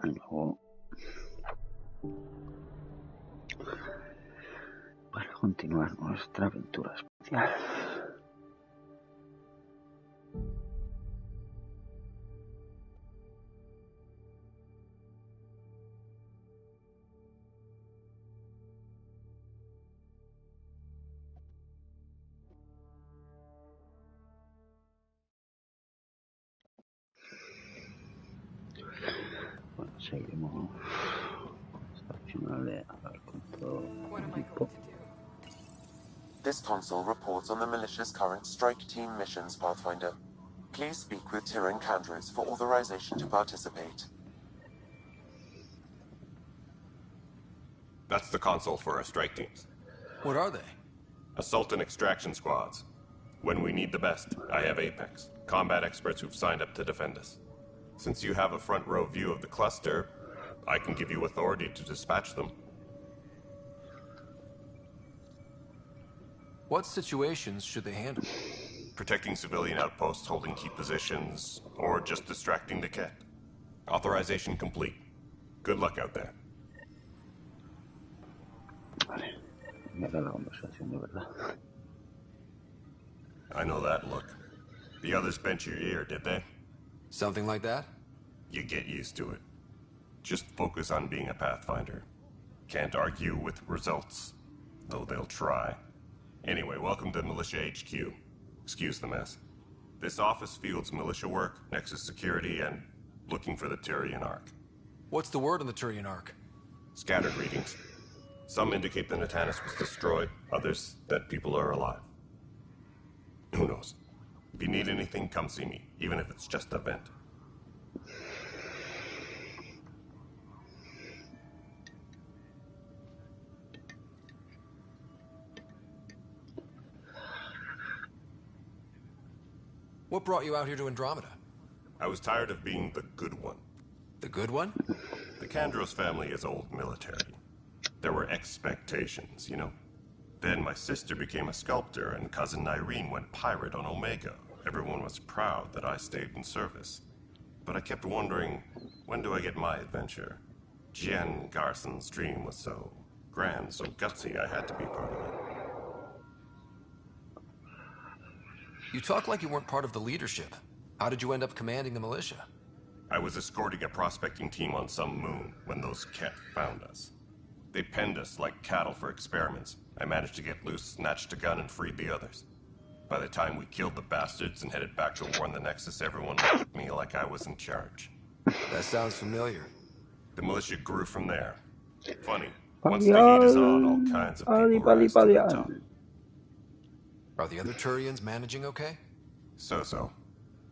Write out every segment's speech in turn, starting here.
Y luego, para continuar nuestra aventura espacial. Bueno, seguiremos hasta el final de hablar con todo el equipo. This console reports on the militia's current strike team missions, Pathfinder. Please speak with Tyrion Candres for authorization to participate. That's the console for our strike teams. What are they? Assault and extraction squads. When we need the best, I have Apex, combat experts who've signed up to defend us. Since you have a front row view of the cluster, I can give you authority to dispatch them. What situations should they handle? Protecting civilian outposts, holding key positions, or just distracting the cat. Authorization complete. Good luck out there. Vale, mira la conversación de verdad. I know that look. The others bent your ear, did they? Something like that? You get used to it. Just focus on being a Pathfinder. Can't argue with results, though they'll try. Anyway, welcome to Militia HQ. Excuse the mess. This office fields militia work, Nexus security, and looking for the Tyrion Ark. What's the word on the Tyrion Ark? Scattered readings. Some indicate the Natanus was destroyed, others that people are alive. Who knows? If you need anything, come see me, even if it's just a vent. What brought you out here to Andromeda? I was tired of being the good one. The good one? The Candros family is old military. There were expectations, you know. Then my sister became a sculptor and cousin Irene went pirate on Omega. Everyone was proud that I stayed in service. But I kept wondering, when do I get my adventure? Jen Garson's dream was so grand, so gutsy, I had to be part of it. You talk like you weren't part of the leadership. How did you end up commanding the militia? I was escorting a prospecting team on some moon when those Ket found us. They penned us like cattle for experiments. I managed to get loose, snatched a gun, and freed the others. By the time we killed the bastards and headed back to war in the Nexus, everyone looked at me like I was in charge. That sounds familiar. The militia grew from there. Funny, once the heat is on, all kinds of people rise to the top. Are the other Turians managing okay? So-so.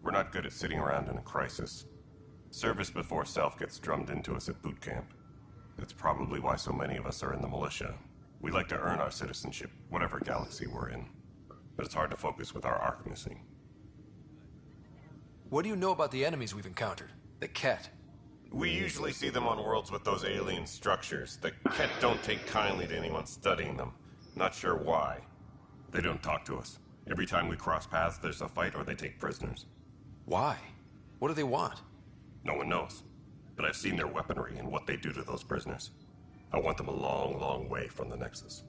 We're not good at sitting around in a crisis. Service before self gets drummed into us at boot camp. That's probably why so many of us are in the militia. We like to earn our citizenship, whatever galaxy we're in. But it's hard to focus with our arc missing. What do you know about the enemies we've encountered? The Ket? We usually see them on worlds with those alien structures. The Ket don't take kindly to anyone studying them. Not sure why. They don't talk to us. Every time we cross paths, there's a fight or they take prisoners. Why? What do they want? No one knows. But I've seen their weaponry and what they do to those prisoners. I want them a long, long way from the Nexus.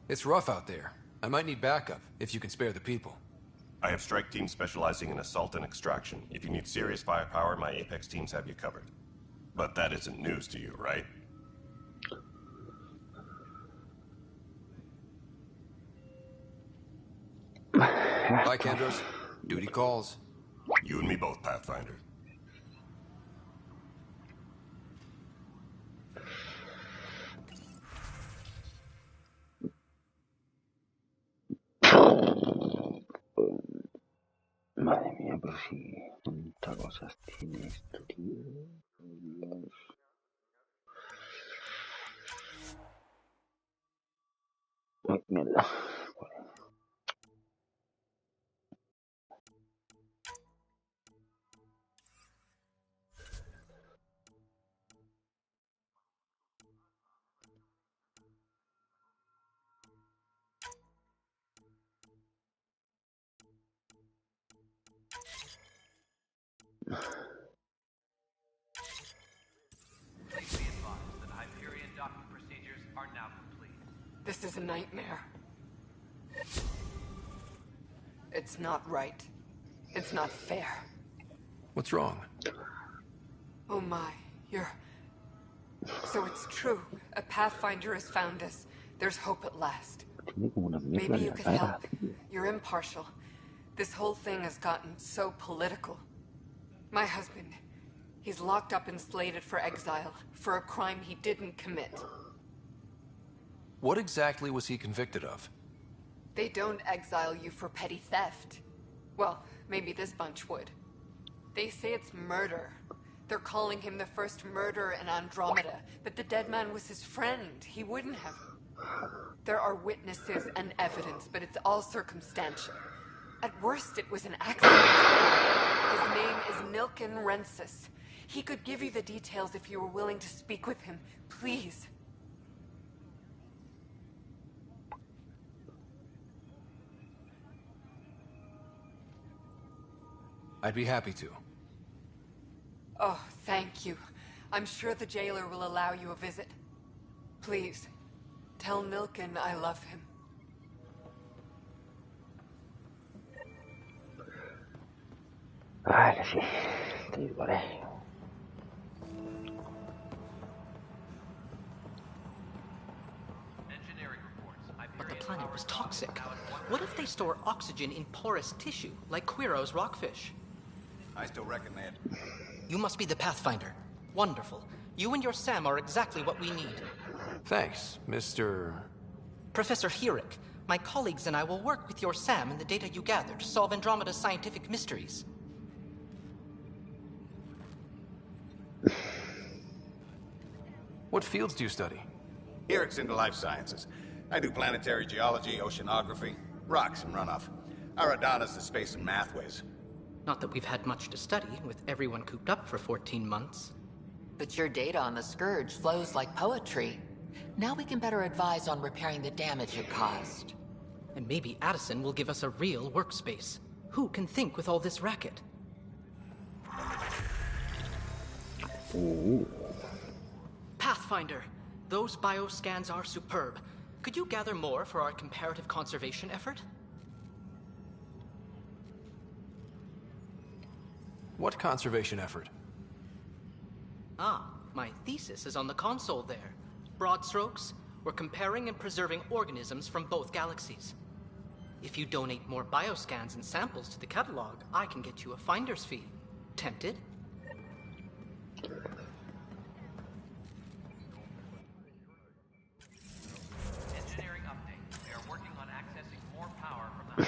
It's rough out there. I might need backup, if you can spare the people. I have strike teams specializing in assault and extraction. If you need serious firepower, my Apex teams have you covered. But that isn't news to you, right? Bye, Candros. Duty calls. You and me both, Pathfinder. Madre mía, pues sí, cuántas cosas tiene esto, tío. Dios. Ay, mierda. Please be advised that Hyperion docking procedures are now complete. This is a nightmare. It's not right. It's not fair. What's wrong? Oh my, you're... So it's true. A Pathfinder has found us. There's hope at last. Tiene como una mierda Maybe en you la could cara, help. tío. You're impartial. This whole thing has gotten so political. My husband, he's locked up and slated for exile for a crime he didn't commit. What exactly was he convicted of? They don't exile you for petty theft. Well, maybe this bunch would. They say it's murder. They're calling him the first murderer in Andromeda, but the dead man was his friend. He wouldn't have. There are witnesses and evidence, but it's all circumstantial. At worst, it was an accident. His name is Nilken Rensis. He could give you the details if you were willing to speak with him. Please. I'd be happy to. Oh, thank you. I'm sure the jailer will allow you a visit. Please, tell Nilken I love him. Vale, sí. Sí, vale. Engineering reports. But the Hyperion planet power was cell toxic. now at 1%. What if they store oxygen in porous tissue, like Quiro's rockfish? I still reckon that. You must be the Pathfinder. Wonderful. You and your Sam are exactly what we need. Thanks, Mr. Professor Herrick, my colleagues and I will work with your Sam and the data you gather to solve Andromeda's scientific mysteries. What fields do you study? Eric's into life sciences. I do planetary geology, oceanography, rocks and runoff. Aradana's the space and math whiz. Not that we've had much to study, with everyone cooped up for 14 months. But your data on the Scourge flows like poetry. Now we can better advise on repairing the damage it caused. And maybe Addison will give us a real workspace. Who can think with all this racket? Ooh. Pathfinder, those bioscans are superb. Could you gather more for our comparative conservation effort? What conservation effort? Ah, my thesis is on the console there. Broad strokes, we're comparing and preserving organisms from both galaxies. If you donate more bioscans and samples to the catalog, I can get you a finder's fee. Tempted? Engineering update. We are working on accessing more power from the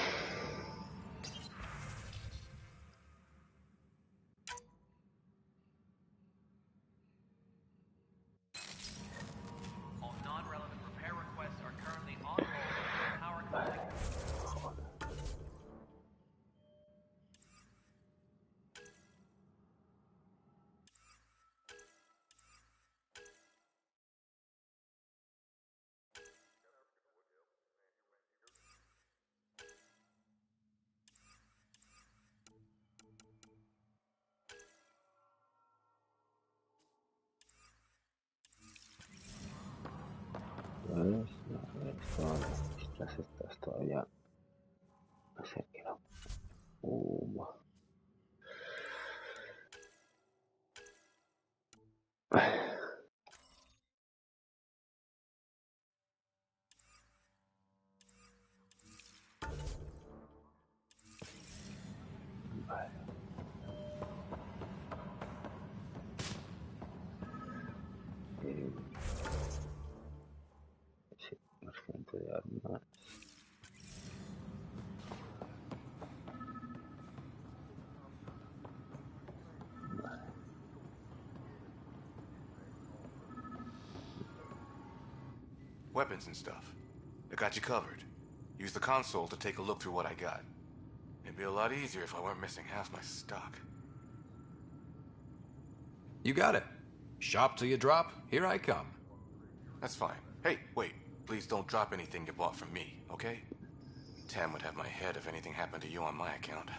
All non-relevant repair requests are currently on hold until power complete. Vale, a ver, estas todavía. No sé qué no. Vale. Sí, urgente de armas. Weapons and stuff. I got you covered. Use the console to take a look through what I got. It'd be a lot easier if I weren't missing half my stock. You got it. Shop till you drop. Here I come. That's fine. Hey, wait. Please don't drop anything you bought from me, okay? Tam would have my head if anything happened to you on my account.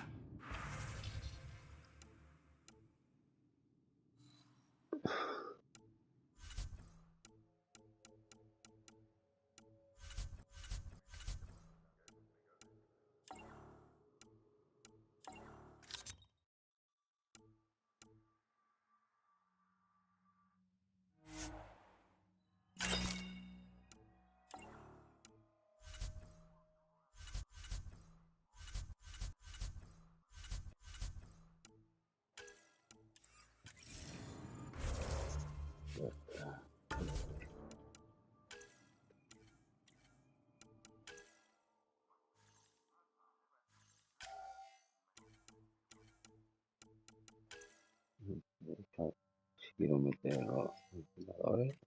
Si quiero meter los ventiladores.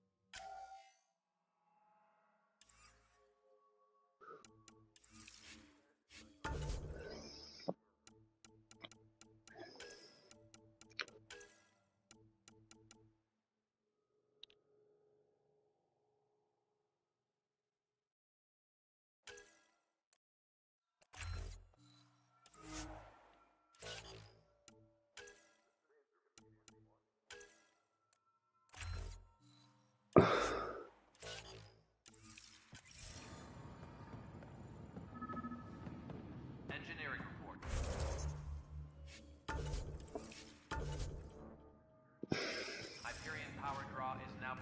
Engineering report. Hyperion power draw is now.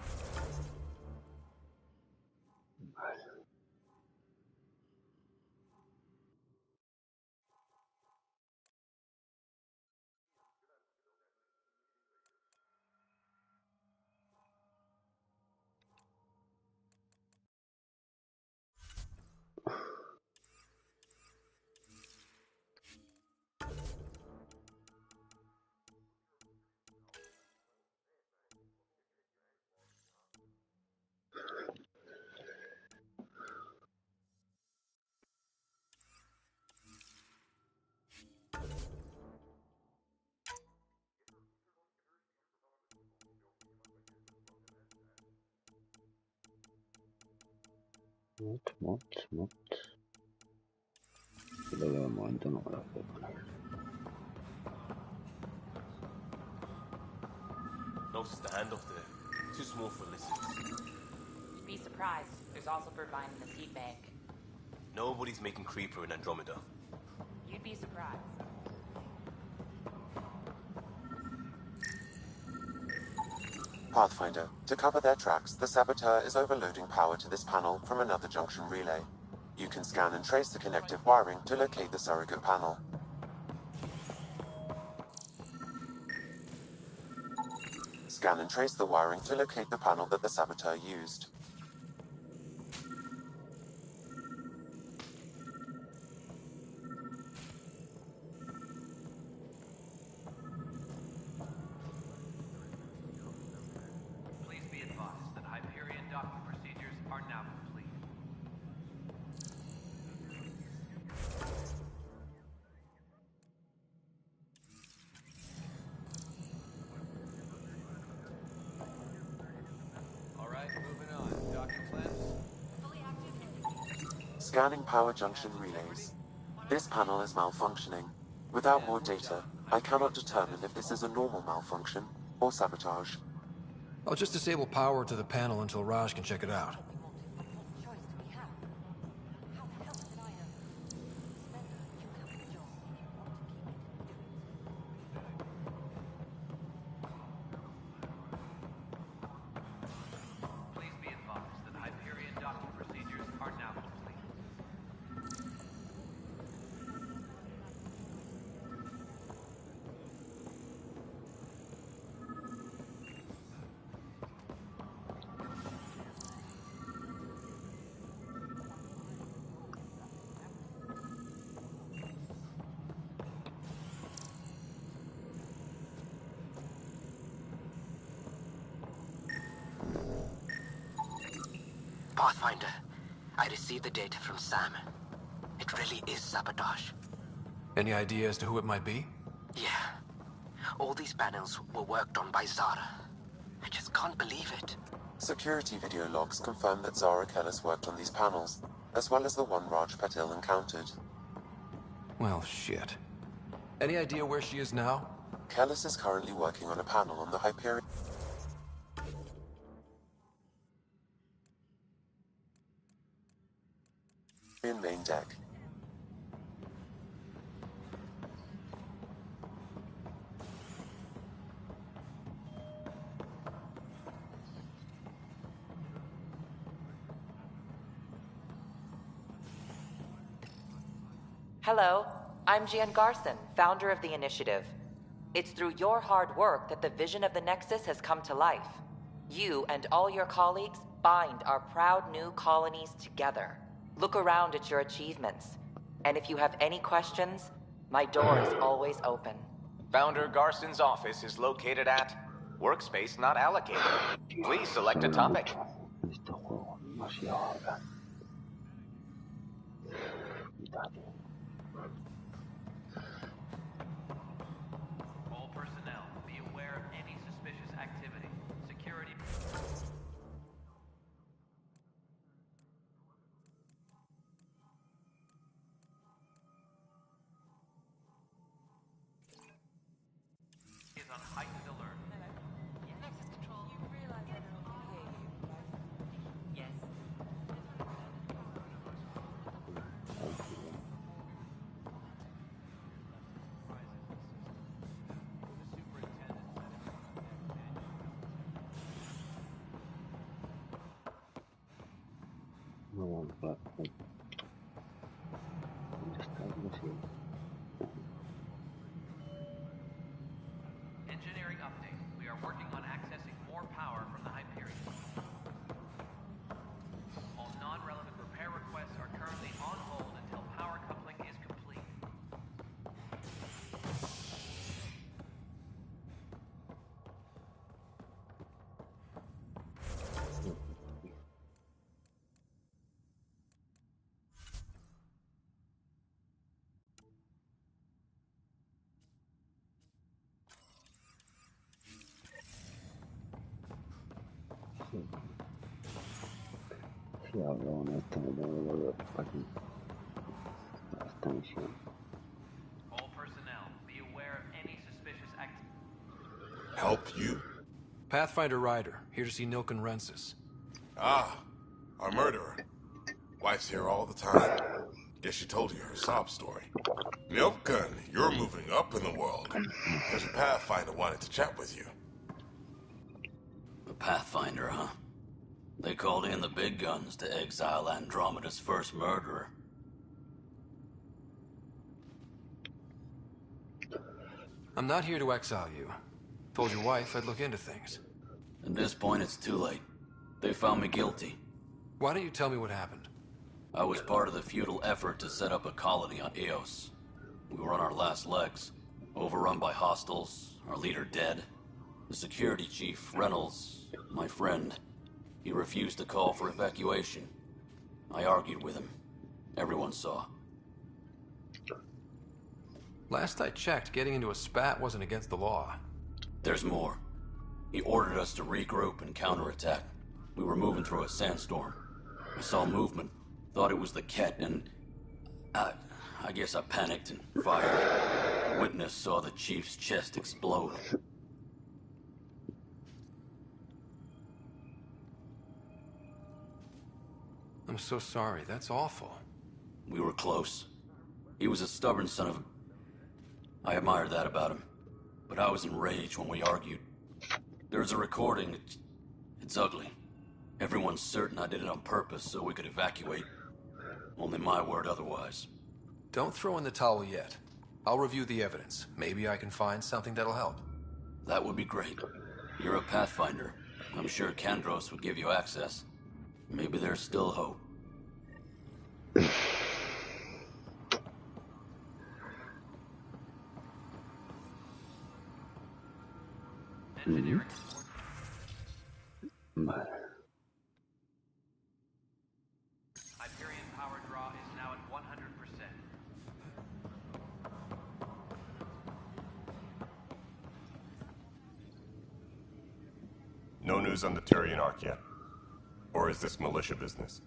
Mod. Pero de momento no me lo puedo poner. No standoff there. Too small for lizards. You'd be surprised. There's also Birdvine in the seed bank. Nobody's making Creeper in Andromeda. You'd be surprised. Pathfinder, to cover their tracks, the Saboteur is overloading power to this panel from another junction relay. You can scan and trace the connective wiring to locate the surrogate panel. Scan and trace the wiring to locate the panel that the Saboteur used. Please be advised that Hyperion docking procedures are now complete. Alright, moving on. Docking clamps? Scanning power junction relays. This panel is malfunctioning. Without more data, I cannot determine if this is a normal malfunction or sabotage. I'll just disable power to the panel until Raj can check it out. Please be advised that Hyperion docking procedures are now complete. Pathfinder, I received the data from Sam. It really is sabotage. Any idea as to who it might be? Yeah. All these panels were worked on by Zara. I just can't believe it. Security video logs confirm that Zara Kellis worked on these panels, as well as the one Raj Patil encountered. Well, shit. Any idea where she is now? Kellis is currently working on a panel on the Hyperion. Hello, I'm Gian Garson, founder of the initiative. It's through your hard work that the vision of the Nexus has come to life. You and all your colleagues bind our proud new colonies together. Look around at your achievements. And if you have any questions, my door is always open. Founder Garson's office is located at Workspace Not Allocated. Please select a topic. Este juego demasiado habla. All personnel, be aware of any suspicious activity. Security... is on heightened alert. Nexus Control, you realize I don't hear you, right? Yes. No vamos a... ¿Dónde está? No sé. Engineering update. We are working on accessing more power from the Hyperion. All non-relevant repair requests are currently on hold until power coupling is complete. Si hablo honesto, me tengo que volver para aquí. Para esta misión. All personnel, be aware of any suspicious activity. Help you? Pathfinder Ryder, here to see Nilken Rensis. Ah, our murderer. Wife's here all the time. Guess she told you her sob story. Nilken, you're moving up in the world. There's a Pathfinder wanted to chat with you. A Pathfinder, huh? They called in the big guns to exile Andromeda's first murderer. I'm not here to exile you. Told your wife I'd look into things. At this point, it's too late. They found me guilty. Why don't you tell me what happened? I was part of the futile effort to set up a colony on Eos. We were on our last legs, overrun by hostiles, our leader dead. The security chief, Reynolds, my friend, he refused to call for evacuation. I argued with him. Everyone saw. Last I checked, getting into a spat wasn't against the law. There's more. He ordered us to regroup and counterattack. We were moving through a sandstorm. I saw movement, thought it was the Ket, and I guess I panicked and fired. A witness saw the chief's chest explode. I'm so sorry. That's awful. We were close. He was a stubborn son of a... I admired that about him. But I was enraged when we argued. There's a recording. It's ugly. Everyone's certain I did it on purpose so we could evacuate. Only my word otherwise. Don't throw in the towel yet. I'll review the evidence. Maybe I can find something that'll help. That would be great. You're a Pathfinder. I'm sure Kandros would give you access. Maybe there's still hope. Engineering. Vale. Hyperion power draw is now at 100%. No news on the Turian Ark yet? Or is this militia business?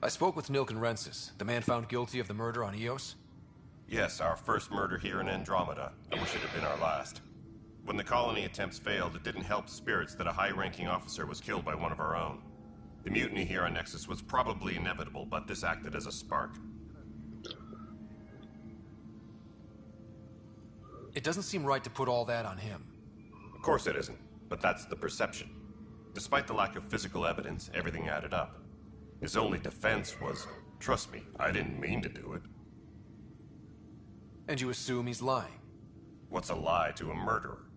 I spoke with Nilken Rensis, the man found guilty of the murder on Eos. Yes, our first murder here in Andromeda. I wish it had been our last. When the colony attempts failed, it didn't help spirits that a high-ranking officer was killed by one of our own. The mutiny here on Nexus was probably inevitable, but this acted as a spark. It doesn't seem right to put all that on him. Of course it isn't, but that's the perception. Despite the lack of physical evidence, everything added up. His only defense was, trust me, I didn't mean to do it. And you assume he's lying? What's a lie to a murderer?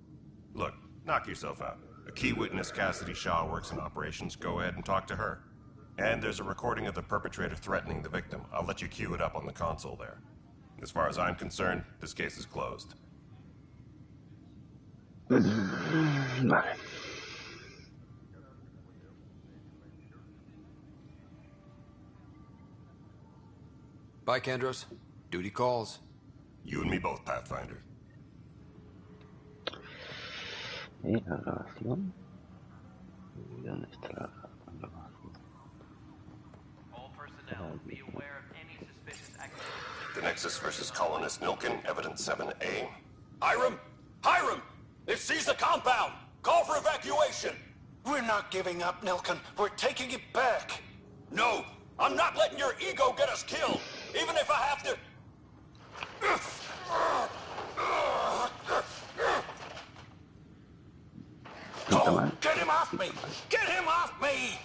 Look, knock yourself out. A key witness, Cassidy Shaw, works in operations. Go ahead and talk to her. And there's a recording of the perpetrator threatening the victim. I'll let you cue it up on the console there. As far as I'm concerned, this case is closed. Vale. Bye, Kandros. Duty calls. You and me both, Pathfinder. ¿Y la grabación? ¿Y dónde está la grabación? All personnel, be aware of any suspicious activity. The Nexus versus Colonist Nilkin, Evidence 7A. Hiram! Hiram! They've seized the compound! Call for evacuation! We're not giving up, Nilkin. We're taking it back. No! I'm not letting your ego get us killed! Even if I have to... Oh, get him off me! Get him off me!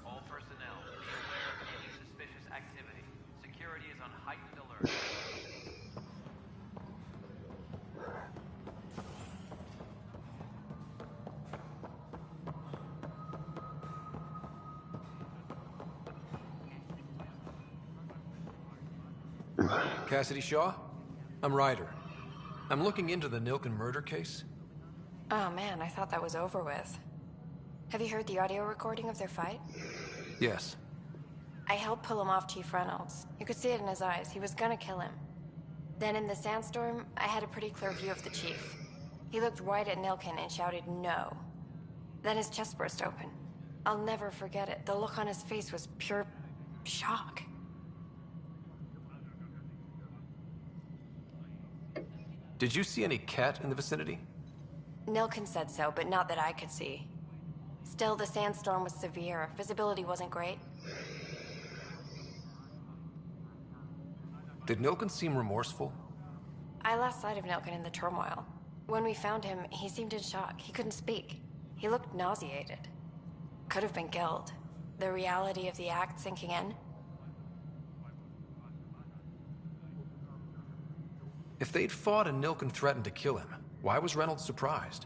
All personnel, be aware of any suspicious activity. Security is on heightened alert. Cassidy Shaw? I'm Ryder. I'm looking into the Nilkin murder case. Oh man, I thought that was over with. Have you heard the audio recording of their fight? Yes. I helped pull him off Chief Reynolds. You could see it in his eyes. He was gonna kill him. Then in the sandstorm, I had a pretty clear view of the Chief. He looked right at Nilkin and shouted no. Then his chest burst open. I'll never forget it. The look on his face was pure shock. Did you see any cat in the vicinity? Nilkin said so, but not that I could see. Still, the sandstorm was severe. Visibility wasn't great. Did Nilkin seem remorseful? I lost sight of Nilkin in the turmoil. When we found him, he seemed in shock. He couldn't speak. He looked nauseated. Could have been guilt. The reality of the act sinking in. If they'd fought and Nilkin threatened to kill him, why was Reynolds surprised?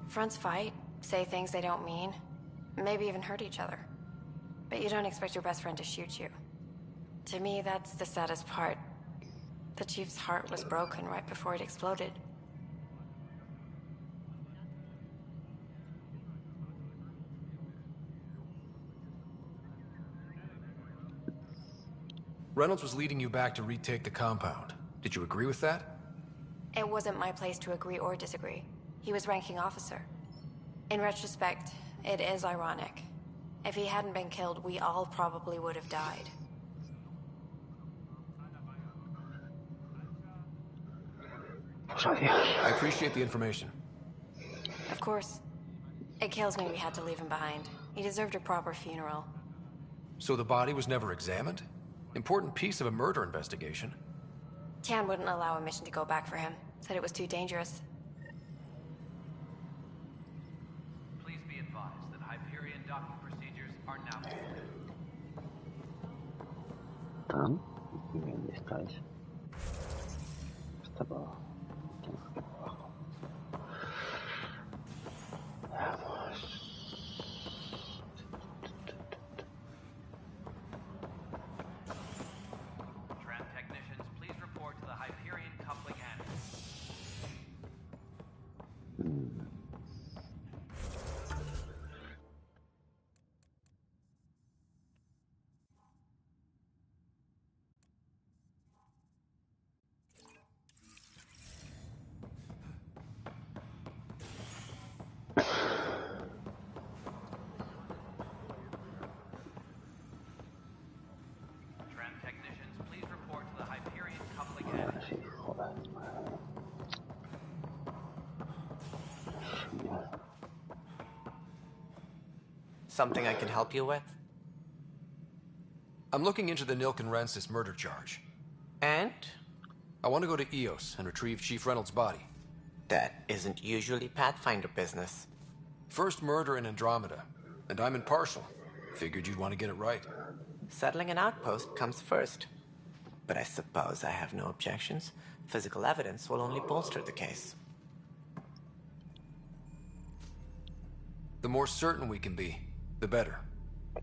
Fronts fight, say things they don't mean, maybe even hurt each other. But you don't expect your best friend to shoot you. To me, that's the saddest part. The Chief's heart was broken right before it exploded. Reynolds was leading you back to retake the compound. Did you agree with that? It wasn't my place to agree or disagree. He was ranking officer. In retrospect, it is ironic. If he hadn't been killed, we all probably would have died. I appreciate the information. Of course. It kills me we had to leave him behind. He deserved a proper funeral. So the body was never examined? Important piece of a murder investigation. Tian wouldn't allow a mission to go back for him. Said it was too dangerous. Please be advised that Hyperion docking procedures are now ¿Están? ¿Y dónde estáis? Está para abajo. Tengo que ir para abajo. Vamos. Tram technicians, please report to the Hyperion coupling annex. Tram technicians, please report to the Hyperion coupling annex. Sí, joder. Something I can help you with? I'm looking into the Nilkin Rensis murder charge. And? I want to go to EOS and retrieve Chief Reynolds' body. That isn't usually Pathfinder business. First murder in Andromeda, and I'm impartial. Figured you'd want to get it right. Settling an outpost comes first. But I suppose I have no objections. Physical evidence will only bolster the case. The more certain we can be, the better.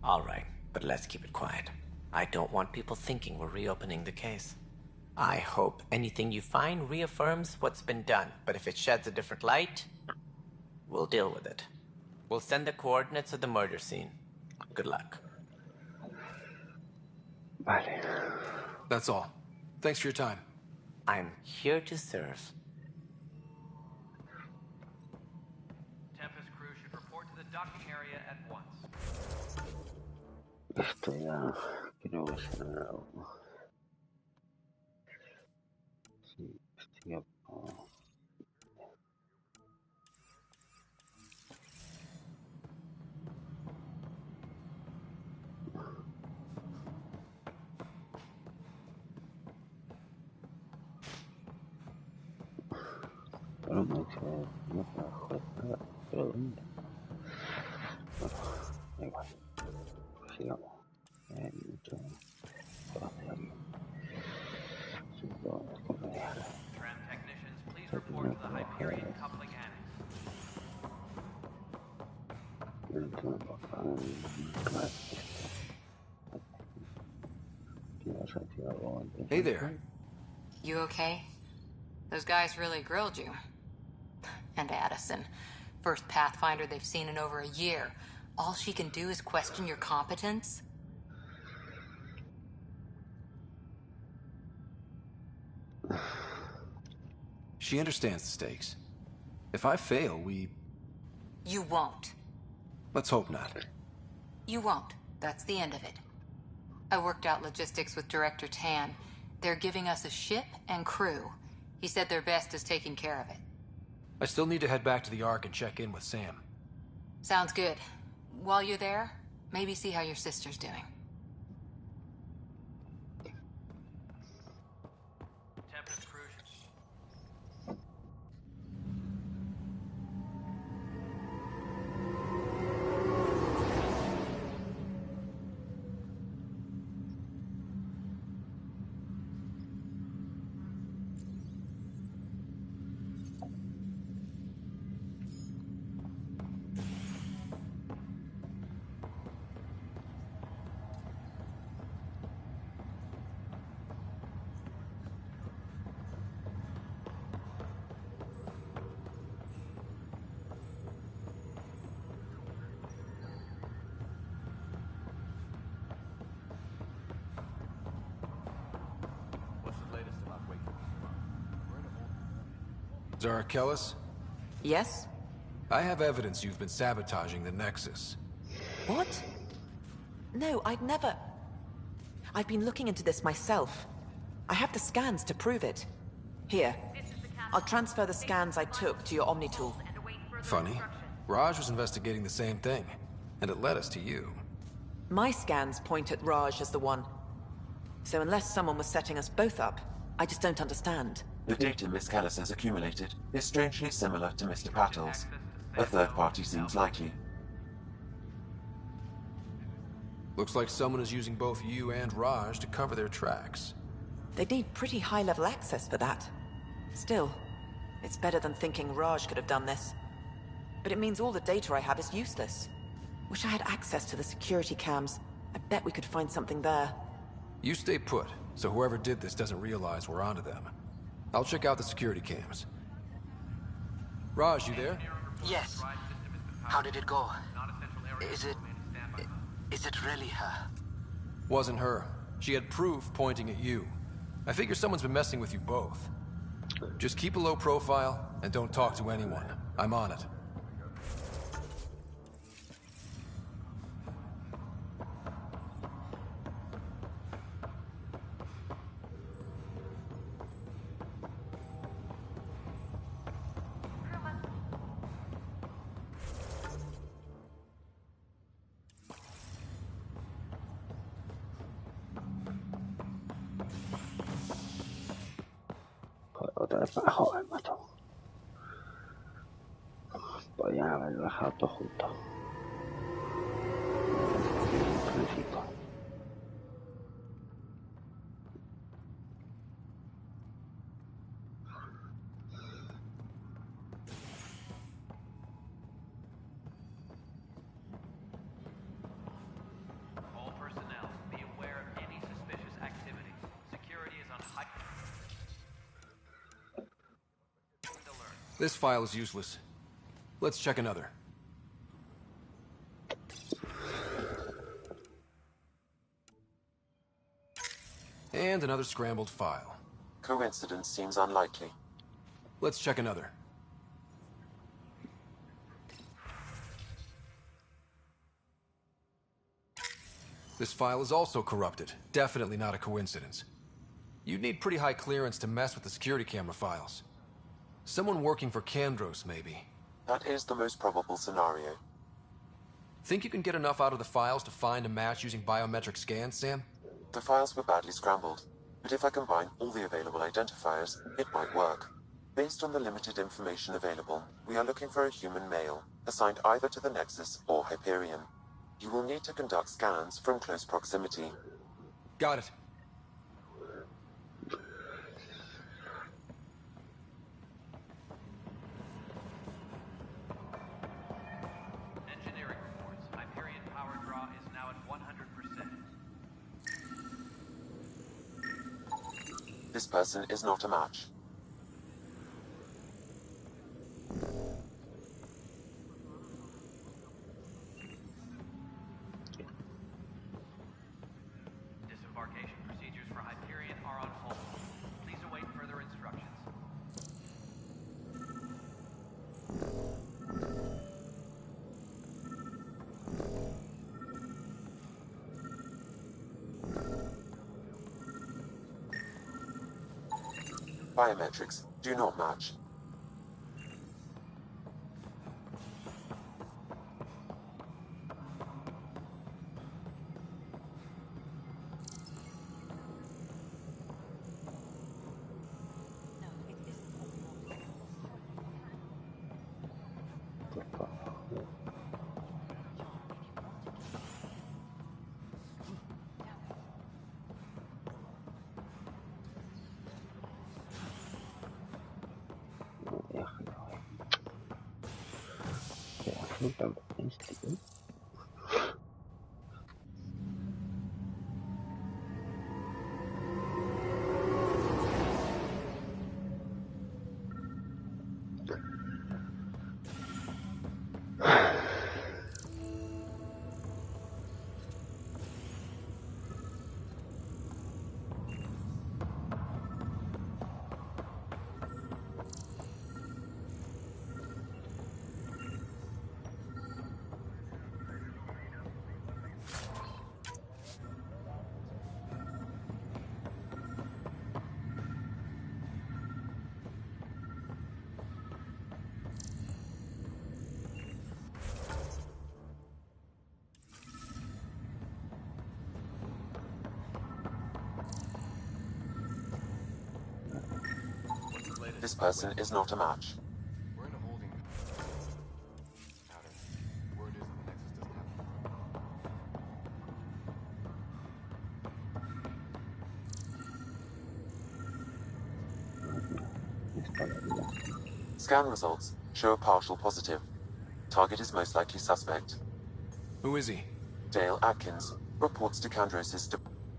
All right, but let's keep it quiet. I don't want people thinking we're reopening the case. I hope anything you find reaffirms what's been done, but if it sheds a different light, we'll deal with it. We'll send the coordinates of the murder scene. Good luck. Vale. That's all. Thanks for your time. I'm here to serve. Tempest crew should report to the docking area at once. Esto ya creo que será algo. Sí, estoy a... Pero me dice, no puedo jugar nada, pero ¿dónde? Bueno, da igual. Sigamos. Hay mucho por hacer aquí. Supongo que es complejar. Tram technicians, please report to the Hyperion coupling annex. Hey there. You okay? Those guys really grilled you. And Addison, first Pathfinder they've seen in over a year. All she can do is question your competence? She understands the stakes. If I fail, we... You won't. Let's hope not. You won't. That's the end of it. I worked out logistics with Director Tan. They're giving us a ship and crew. He said their best is taking care of it. I still need to head back to the Ark and check in with Sam. Sounds good. While you're there, maybe see how your sister's doing. Tempest crew should... Zara Kellis? Yes? I have evidence you've been sabotaging the Nexus. What? No, I'd never... I've been looking into this myself. I have the scans to prove it. Here. I'll transfer the scans I took to your Omni tool. Funny. Raj was investigating the same thing, and it led us to you. My scans point at Raj as the one. So unless someone was setting us both up, I just don't understand. The data Miss Kellis has accumulated is strangely similar to Mr. Prattl's. A third party seems likely. Looks like someone is using both you and Raj to cover their tracks. They need pretty high-level access for that. Still, it's better than thinking Raj could have done this. But it means all the data I have is useless. Wish I had access to the security cams. I bet we could find something there. You stay put, so whoever did this doesn't realize we're onto them. I'll check out the security cams. Raj, you there? Yes. How did it go? Is it really her? Wasn't her. She had proof pointing at you. I figure someone's been messing with you both. Just keep a low profile and don't talk to anyone. I'm on it. Otra vez para joder, macho. podían haber dejado todo junto. Principio. All personnel, be aware of any suspicious activity. Security is on high alert. This file is useless. Let's check another. And another scrambled file. Coincidence seems unlikely. Let's check another. This file is also corrupted. Definitely not a coincidence. You'd need pretty high clearance to mess with the security camera files. Someone working for Kandros, maybe. That is the most probable scenario. Think you can get enough out of the files to find a match using biometric scans, Sam? The files were badly scrambled, but if I combine all the available identifiers, it might work. Based on the limited information available, we are looking for a human male, assigned either to the Nexus or Hyperion. You will need to conduct scans from close proximity. Got it. Engineering reports. Hyperion power draw is now at 100%. This person is not a match. Disembarkation procedures for Hyperion are on hold. Please await further instructions. Biometrics do not match. This person is not a match. We're in a holding pattern. Word is that the Nexus doesn't have Scan results show a partial positive. Target is most likely suspect. Who is he? Dale Atkins reports to Kandros'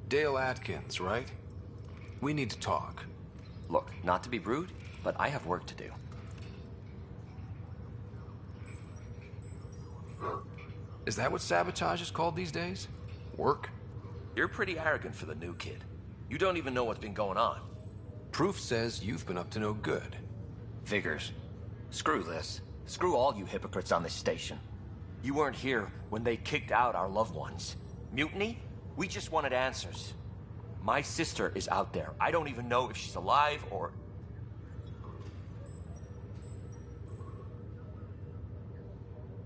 Dale Atkins, right? We need to talk. Look, not to be rude, but I have work to do. Is that what sabotage is called these days? Work? You're pretty arrogant for the new kid. You don't even know what's been going on. Proof says you've been up to no good. Figures. Screw this. Screw all you hypocrites on this station. You weren't here when they kicked out our loved ones. Mutiny? We just wanted answers. My sister is out there. I don't even know if she's alive or...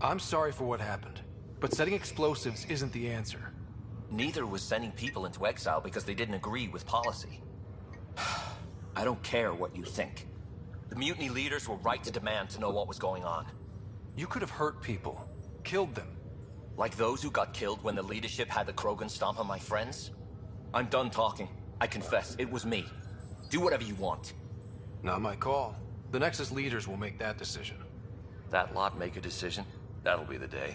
I'm sorry for what happened, but setting explosives isn't the answer. Neither was sending people into exile because they didn't agree with policy. I don't care what you think. The mutiny leaders were right to demand to know what was going on. You could have hurt people, killed them. Like those who got killed when the leadership had the Krogan stomp on my friends? I'm done talking. I confess, it was me. Do whatever you want. Not my call. The Nexus leaders will make that decision. That lot make a decision? That'll be the day.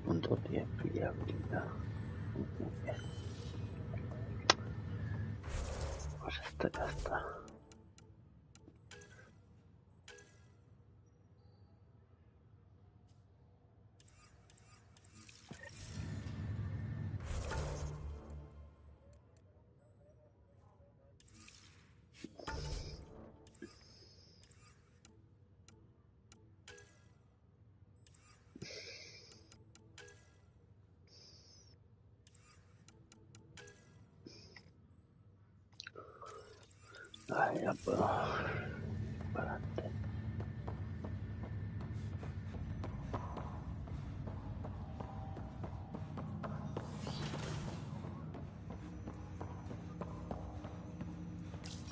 Punto 10 fiabilidad. Pues esto ya está. Ahí ya puedo. Para adelante.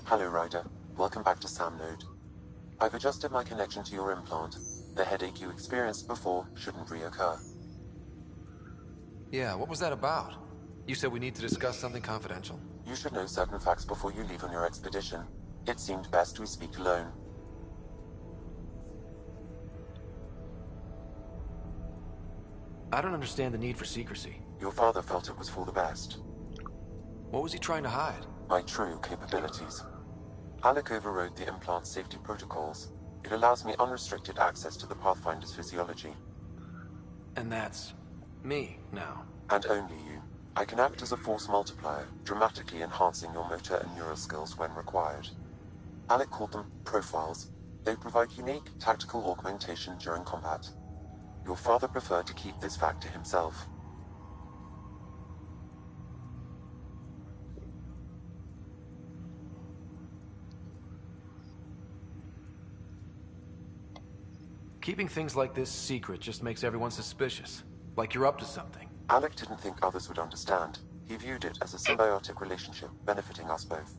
Hello, Ryder. Welcome back to Sam Node. I've adjusted my connection to your implant. The headache you experienced before shouldn't reoccur. Yeah, what was that about? You said we need to discuss something confidential? You should know certain facts before you leave on your expedition. It seemed best we speak alone. I don't understand the need for secrecy. Your father felt it was for the best. What was he trying to hide? My true capabilities. Alec overrode the implant's safety protocols. It allows me unrestricted access to the Pathfinder's physiology. And that's me now. And only you. I can act as a force multiplier, dramatically enhancing your motor and neural skills when required. Alec called them profiles. They provide unique tactical augmentation during combat. Your father preferred to keep this fact to himself. Keeping things like this secret just makes everyone suspicious. Like you're up to something. Alec didn't think others would understand. He viewed it as a symbiotic relationship benefiting us both.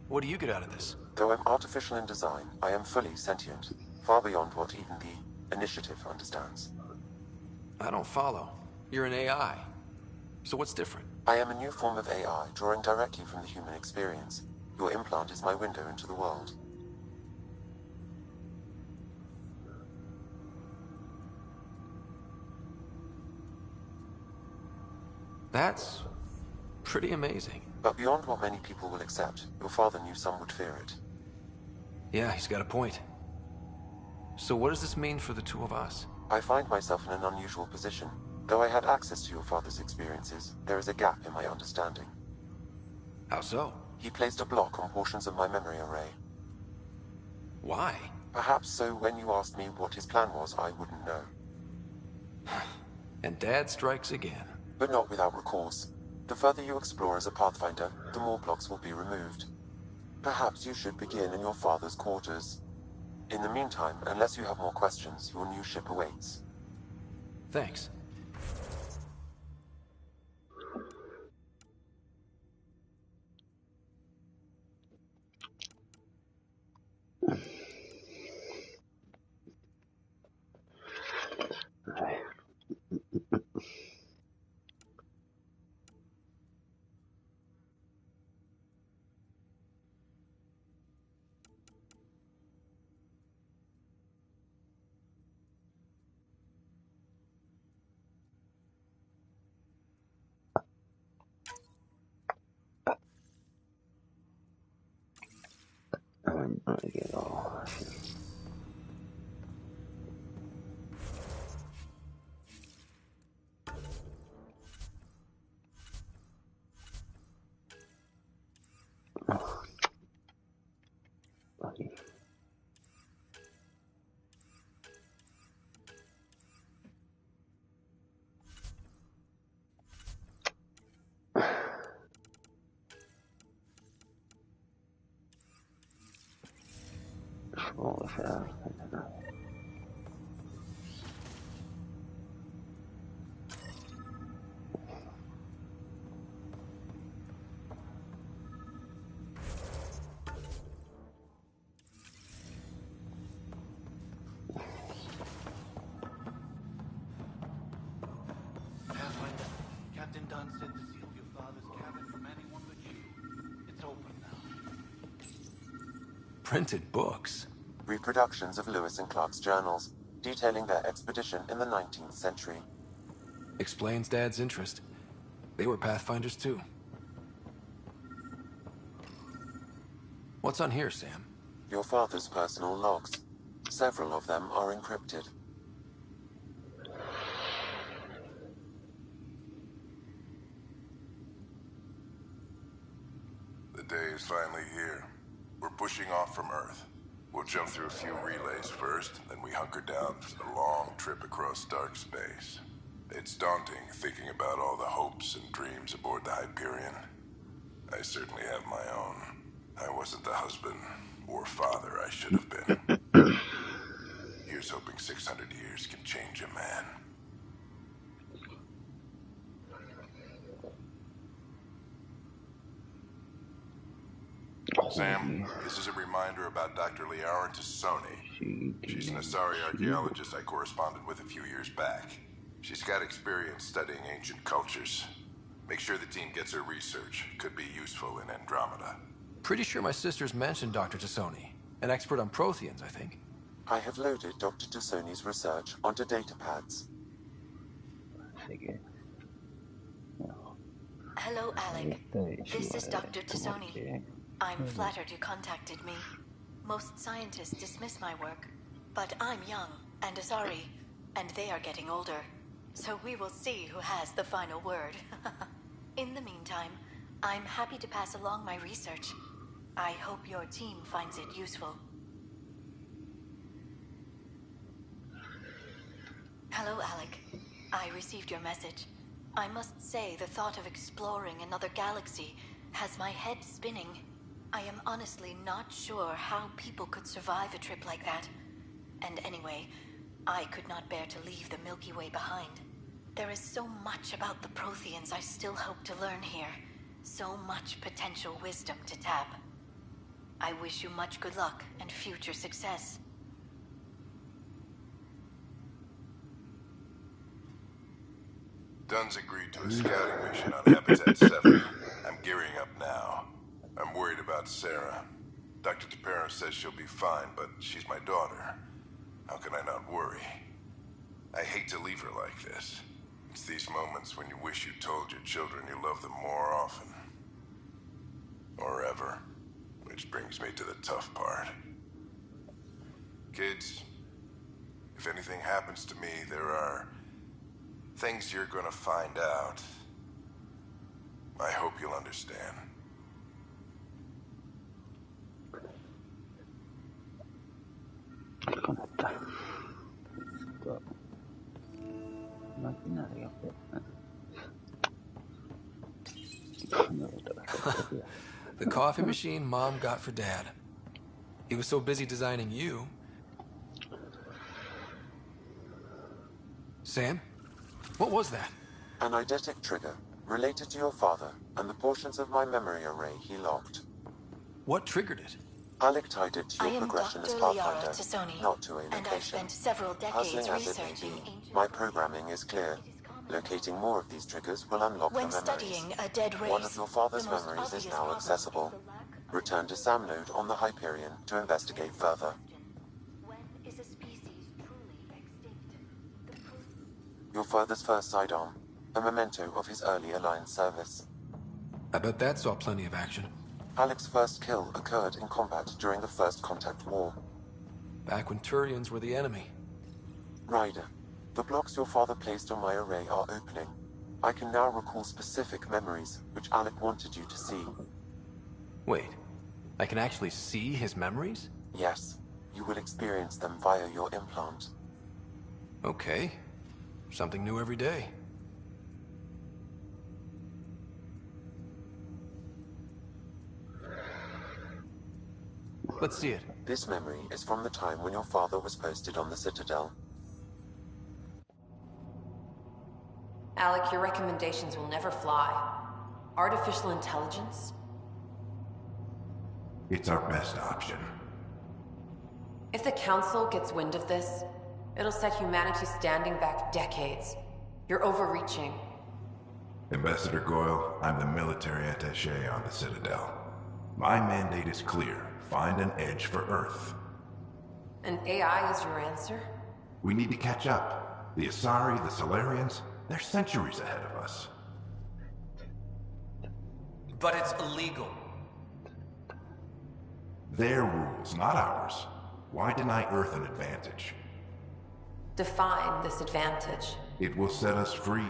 What do you get out of this? Though I'm artificial in design, I am fully sentient, far beyond what even the Initiative understands. I don't follow. You're an AI. So what's different? I am a new form of AI, drawing directly from the human experience. Your implant is my window into the world. That's pretty amazing. But beyond what many people will accept, your father knew some would fear it. Yeah, he's got a point. So what does this mean for the two of us? I find myself in an unusual position. Though I had access to your father's experiences, there is a gap in my understanding. How so? He placed a block on portions of my memory array. Why? Perhaps so when you asked me what his plan was, I wouldn't know. And Dad strikes again. But not without recourse. The further you explore as a Pathfinder, the more blocks will be removed. Perhaps you should begin in your father's quarters. In the meantime, unless you have more questions, your new ship awaits. Thanks. O sea, consent to seal your father's cabin from anyone but you. It's open now. Printed books? Reproductions of Lewis and Clark's journals, detailing their expedition in the 19th century. Explains Dad's interest. They were Pathfinders too. What's on here, Sam? Your father's personal logs. Several of them are encrypted. The day is finally here. We're pushing off from Earth. We'll jump through a few relays first, then we hunker down for the long trip across dark space. It's daunting thinking about all the hopes and dreams aboard the Hyperion. I certainly have my own. I wasn't the husband or father I should have been. Here's hoping 600 years can change a man. Sam, this is a reminder about Dr. Liara Tassoni. She's an Asari archaeologist I corresponded with a few years back. She's got experience studying ancient cultures. Make sure the team gets her research. Could be useful in Andromeda. Pretty sure my sister's mentioned Dr. Tassoni. An expert on Protheans, I think. I have loaded Dr. Tassoni's research onto datapads. Hello, Alec. This is Dr. Tassoni. I'm flattered you contacted me. Most scientists dismiss my work, but I'm young and Asari, and they are getting older. So we will see who has the final word. In the meantime, I'm happy to pass along my research. I hope your team finds it useful. Hello, Alec. I received your message. I must say the thought of exploring another galaxy has my head spinning. I am honestly not sure how people could survive a trip like that. And anyway, I could not bear to leave the Milky Way behind. There is so much about the Protheans I still hope to learn here. So much potential wisdom to tap. I wish you much good luck and future success. Dunn's agreed to a scouting mission on Habitat 7. I'm gearing up now. I'm worried about Sarah. Dr. DePero says she'll be fine, but she's my daughter. How can I not worry? I hate to leave her like this. It's these moments when you wish you told your children you love them more often. Or ever. Which brings me to the tough part. Kids, if anything happens to me, there are things you're gonna find out. I hope you'll understand. The coffee machine Mom got for Dad. He was so busy designing you. Sam? What was that? An eidetic trigger, related to your father, and the portions of my memory array he locked. What triggered it? Alec tied it to your progression as Pathfinder, Tassoni, not to a and I've location. spent several decades Puzzling as it may researching be, ancient... my programming is clear. Locating more of these triggers will unlock When the memories. studying a dead race, One of your father's the most memories is obvious now problem accessible. is the lack of... Return to Sam node on the Hyperion to investigate further. When is a species truly extinct? Your father's first sidearm, a memento of his early Alliance service. I bet that saw plenty of action. Alec's first kill occurred in combat during the First Contact War. Back when Turians were the enemy. Ryder, the blocks your father placed on my array are opening. I can now recall specific memories, which Alec wanted you to see. Wait, I can actually see his memories? Yes, you will experience them via your implant. Okay, something new every day. Let's see it. This memory is from the time when your father was posted on the Citadel. Alec, your recommendations will never fly. Artificial intelligence? It's our best option. If the Council gets wind of this, it'll set humanity standing back decades. You're overreaching. Ambassador Goyle, I'm the military attaché on the Citadel. My mandate is clear. Find an edge for Earth. And AI is your answer? We need to catch up. The Asari, the Solarians, they're centuries ahead of us. But it's illegal. Their rules, not ours. Why deny Earth an advantage? Define this advantage. It will set us free.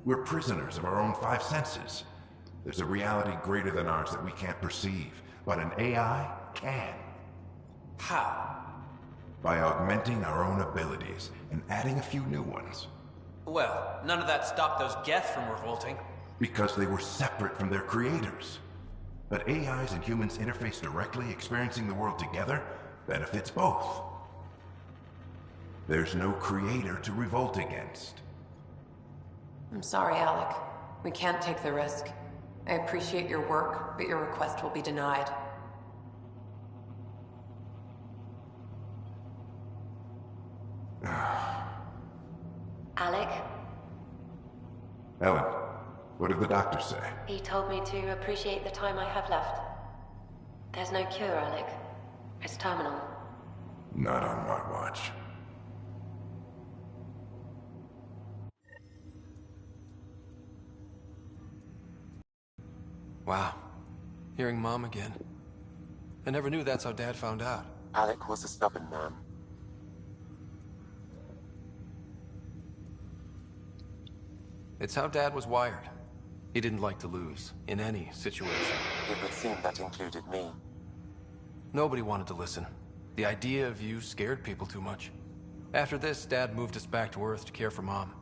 We're prisoners of our own five senses. There's a reality greater than ours that we can't perceive, but an AI can. How? By augmenting our own abilities and adding a few new ones. Well, none of that stopped those Geth from revolting. Because they were separate from their creators. But AIs and humans interface directly, experiencing the world together, benefits both. There's no creator to revolt against. I'm sorry, Alec. We can't take the risk. I appreciate your work, but your request will be denied. Alec? Ellen, what did the doctor say? He told me to appreciate the time I have left. There's no cure, Alec. It's terminal. Not on my watch. Wow. Hearing Mom again. I never knew that's how Dad found out. Alec was a stubborn man. It's how Dad was wired. He didn't like to lose, in any situation. It would seem that included me. Nobody wanted to listen. The idea of you scared people too much. After this, Dad moved us back to Earth to care for Mom.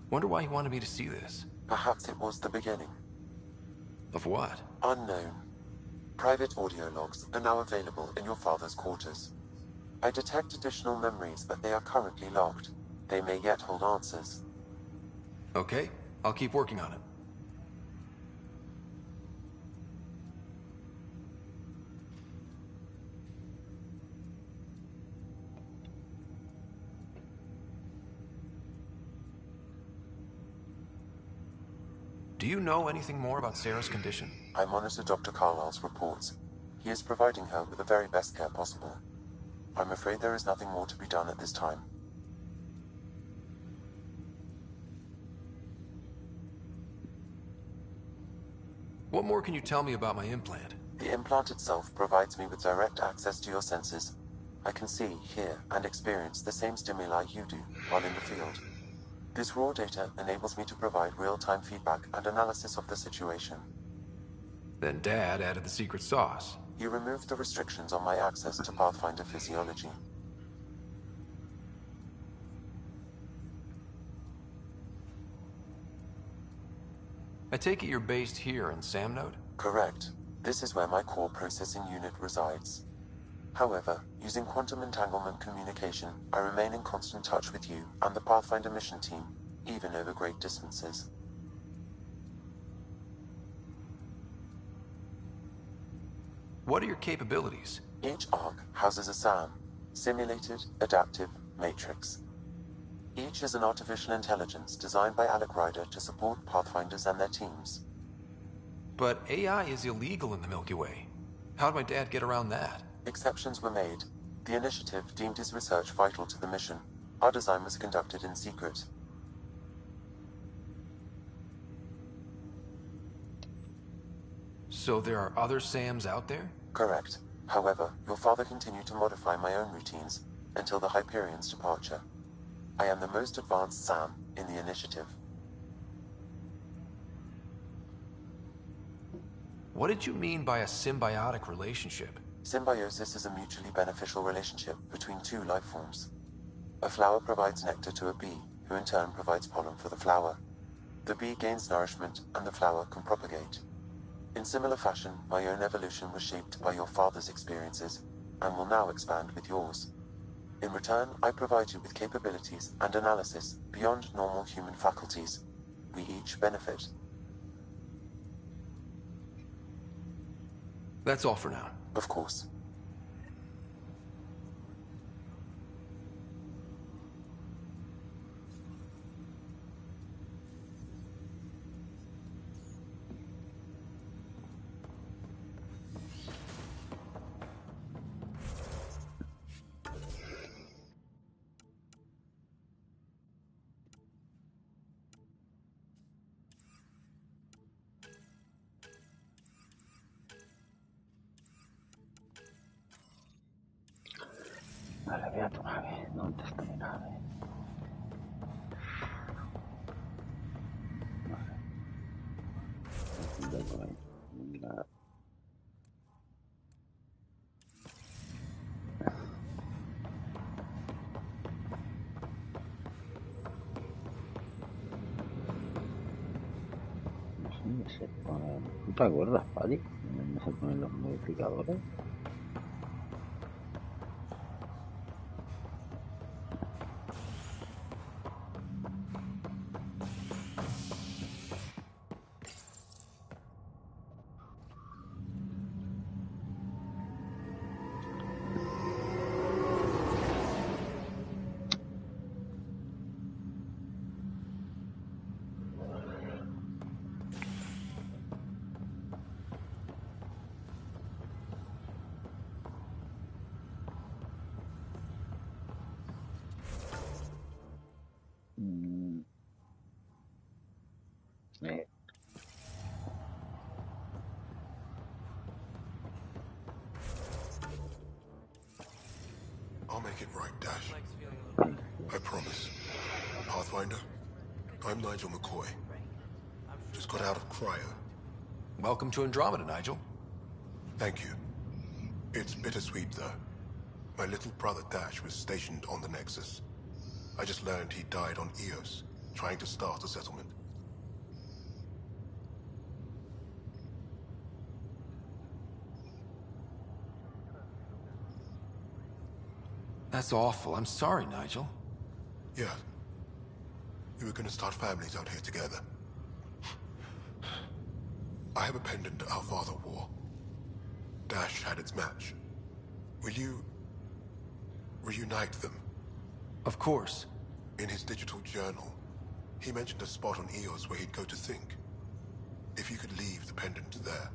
Wonder why he wanted me to see this. Perhaps it was the beginning. Of what? Unknown. Private audio logs are now available in your father's quarters. I detect additional memories, but they are currently logged. They may yet hold answers. Okay, I'll keep working on it. Do you know anything more about Sarah's condition? I monitor Dr. Carlisle's reports. He is providing her with the very best care possible. I'm afraid there is nothing more to be done at this time. What more can you tell me about my implant? The implant itself provides me with direct access to your senses. I can see, hear, and experience the same stimuli you do while in the field. This raw data enables me to provide real-time feedback and analysis of the situation. Then Dad added the secret sauce. He removed the restrictions on my access to Pathfinder physiology. I take it you're based here in Samnode? Correct. This is where my core processing unit resides. However, using quantum entanglement communication, I remain in constant touch with you and the Pathfinder mission team, even over great distances. What are your capabilities? Each ARC houses a SAM, Simulated Adaptive Matrix. Each is an artificial intelligence designed by Alec Ryder to support Pathfinders and their teams. But AI is illegal in the Milky Way. How'd my dad get around that? Exceptions were made. The initiative deemed his research vital to the mission. Our design was conducted in secret. So there are other SAMs out there? Correct. However, your father continued to modify my own routines until the Hyperion's departure. I am the most advanced SAM in the initiative. What did you mean by a symbiotic relationship? Symbiosis is a mutually beneficial relationship between two life forms. A flower provides nectar to a bee, who in turn provides pollen for the flower. The bee gains nourishment, and the flower can propagate. In similar fashion, my own evolution was shaped by your father's experiences, and will now expand with yours. In return, I provide you with capabilities and analysis beyond normal human faculties. We each benefit. That's all for now. Of course. Vale, ve a tu nave. ¿Dónde está mi nave? Vale. Ya por ahí. Venga. No sé dónde se ponen. ¿Tú te acuerdas, Paddy? ¿Dónde se ponen los modificadores? I'll make it right, Dash. I promise. Pathfinder, I'm Nigel McCoy. Just got out of cryo. Welcome to Andromeda, Nigel. Thank you. It's bittersweet, though. My little brother Dash was stationed on the Nexus. I just learned he died on Eos, trying to start a settlement. That's awful. I'm sorry, Nigel. Yeah. We were gonna start families out here together. I have a pendant our father wore. Dash had its match. Will you reunite them? Of course. In his digital journal, he mentioned a spot on Eos where he'd go to think. If you could leave the pendant there.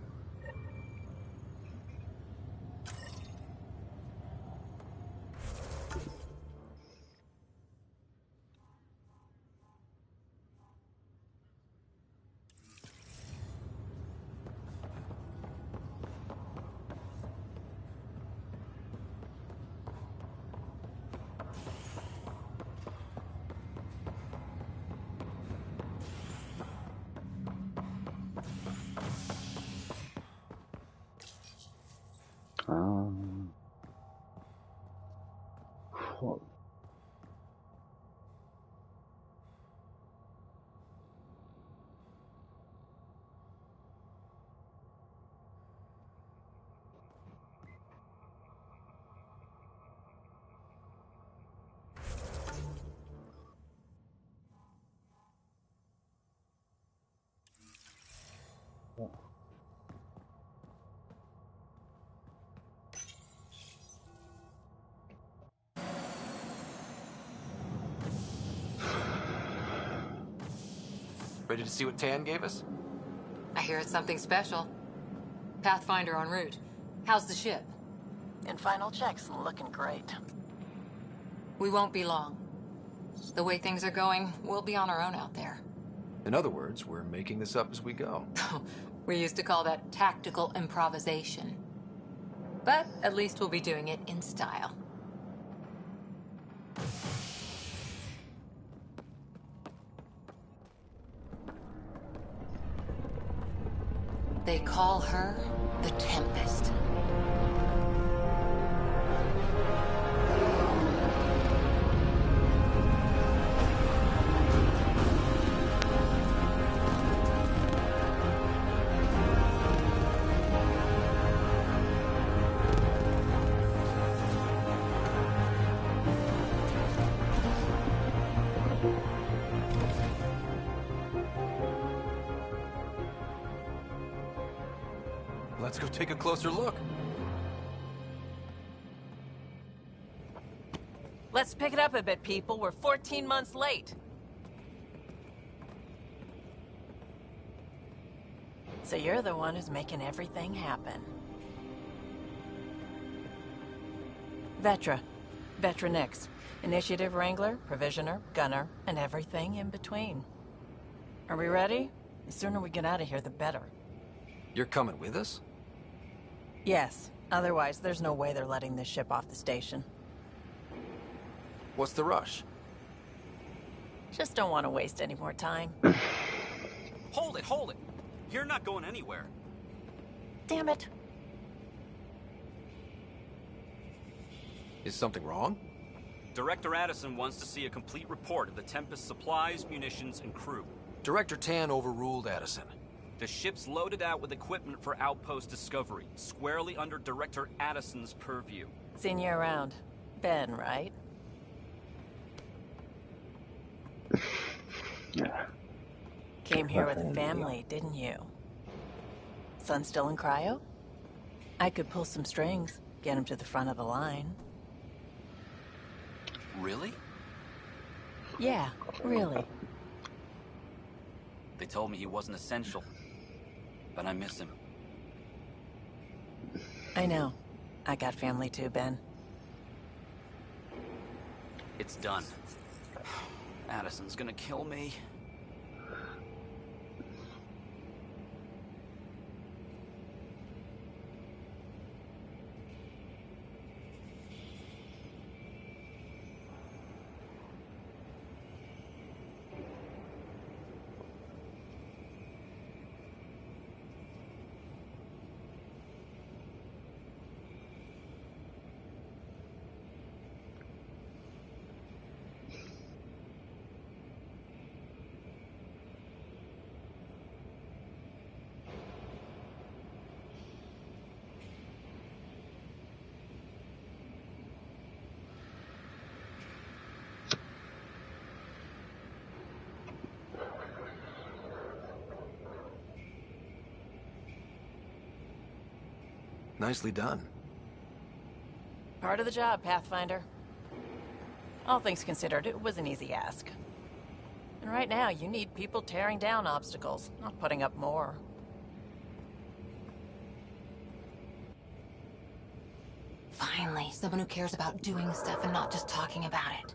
Joder. Ready to see what Tan gave us? I hear it's something special. Pathfinder en route. How's the ship? In final checks, looking great. We won't be long. The way things are going, we'll be on our own out there. In other words, we're making this up as we go. We used to call that tactical improvisation. But at least we'll be doing it in style. They call her the Tempest. Let's go take a closer look. Let's pick it up a bit, people. We're 14 months late. So you're the one who's making everything happen. Vetra. Vetra Nix. Initiative Wrangler, Provisioner, Gunner, and everything in between. Are we ready? The sooner we get out of here, the better. You're coming with us? Yes. Otherwise, there's no way they're letting this ship off the station. What's the rush? Just don't want to waste any more time. Hold it! You're not going anywhere. Damn it. Is something wrong? Director Addison wants to see a complete report of the Tempest's supplies, munitions, and crew. Director Tan overruled Addison. The ship's loaded out with equipment for outpost discovery, squarely under Director Addison's purview. Seen you around. Ben, right? Yeah. Came here with a family, didn't you? Son still in cryo? I could pull some strings, get him to the front of the line. Really? Yeah, really. They told me he wasn't essential, but I miss him. I know. I got family too, Ben. It's done. Addison's gonna kill me. Nicely done. Part of the job, Pathfinder. All things considered, it was an easy ask. And right now, you need people tearing down obstacles, not putting up more. Finally, someone who cares about doing stuff and not just talking about it.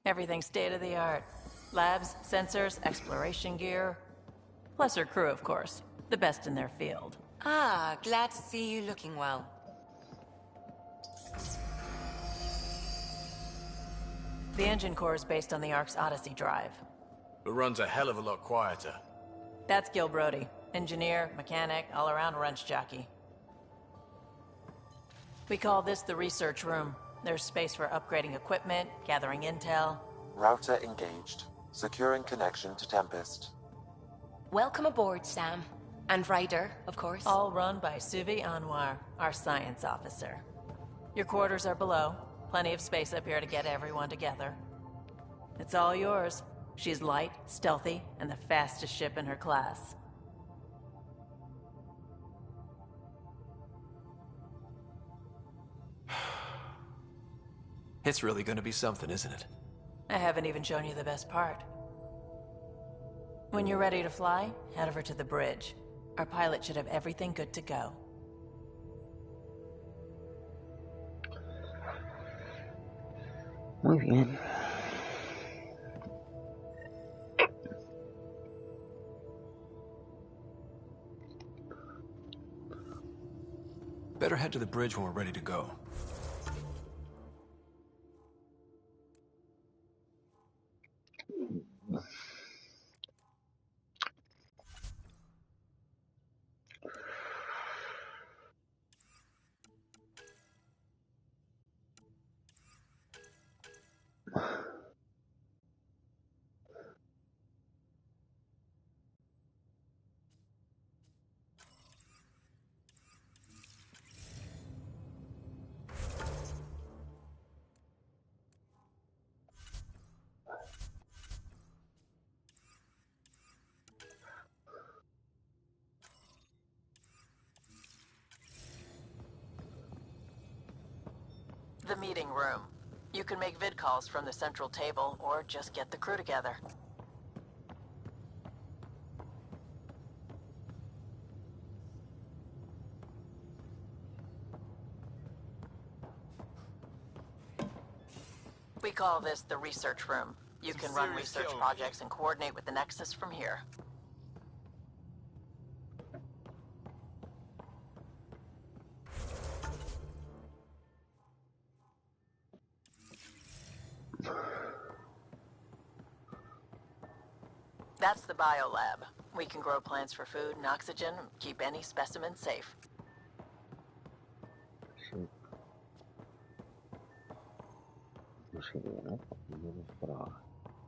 Everything's state-of-the-art. Labs, sensors, exploration gear. Plus her crew, of course. The best in their field. Ah, glad to see you looking well. The engine core is based on the Ark's Odyssey drive. It runs a hell of a lot quieter. That's Gil Brody. Engineer, mechanic, all-around wrench jockey. We call this the research room. There's space for upgrading equipment, gathering intel. Router engaged. Securing connection to Tempest. Welcome aboard, Sam. And Ryder, of course. All run by Suvi Anwar, our science officer. Your quarters are below. Plenty of space up here to get everyone together. It's all yours. She's light, stealthy, and the fastest ship in her class. It's really gonna be something, isn't it? I haven't even shown you the best part. When you're ready to fly, head over to the bridge. Our pilot should have everything good to go. Muy bien. Better head to the bridge when we're ready to go. The meeting room. You can make vid calls from the central table, or just get the crew together. We call this the research room. You can run research projects and coordinate with the Nexus from here. That's the biolab. We can grow plants for food and oxygen, keep any specimen safe.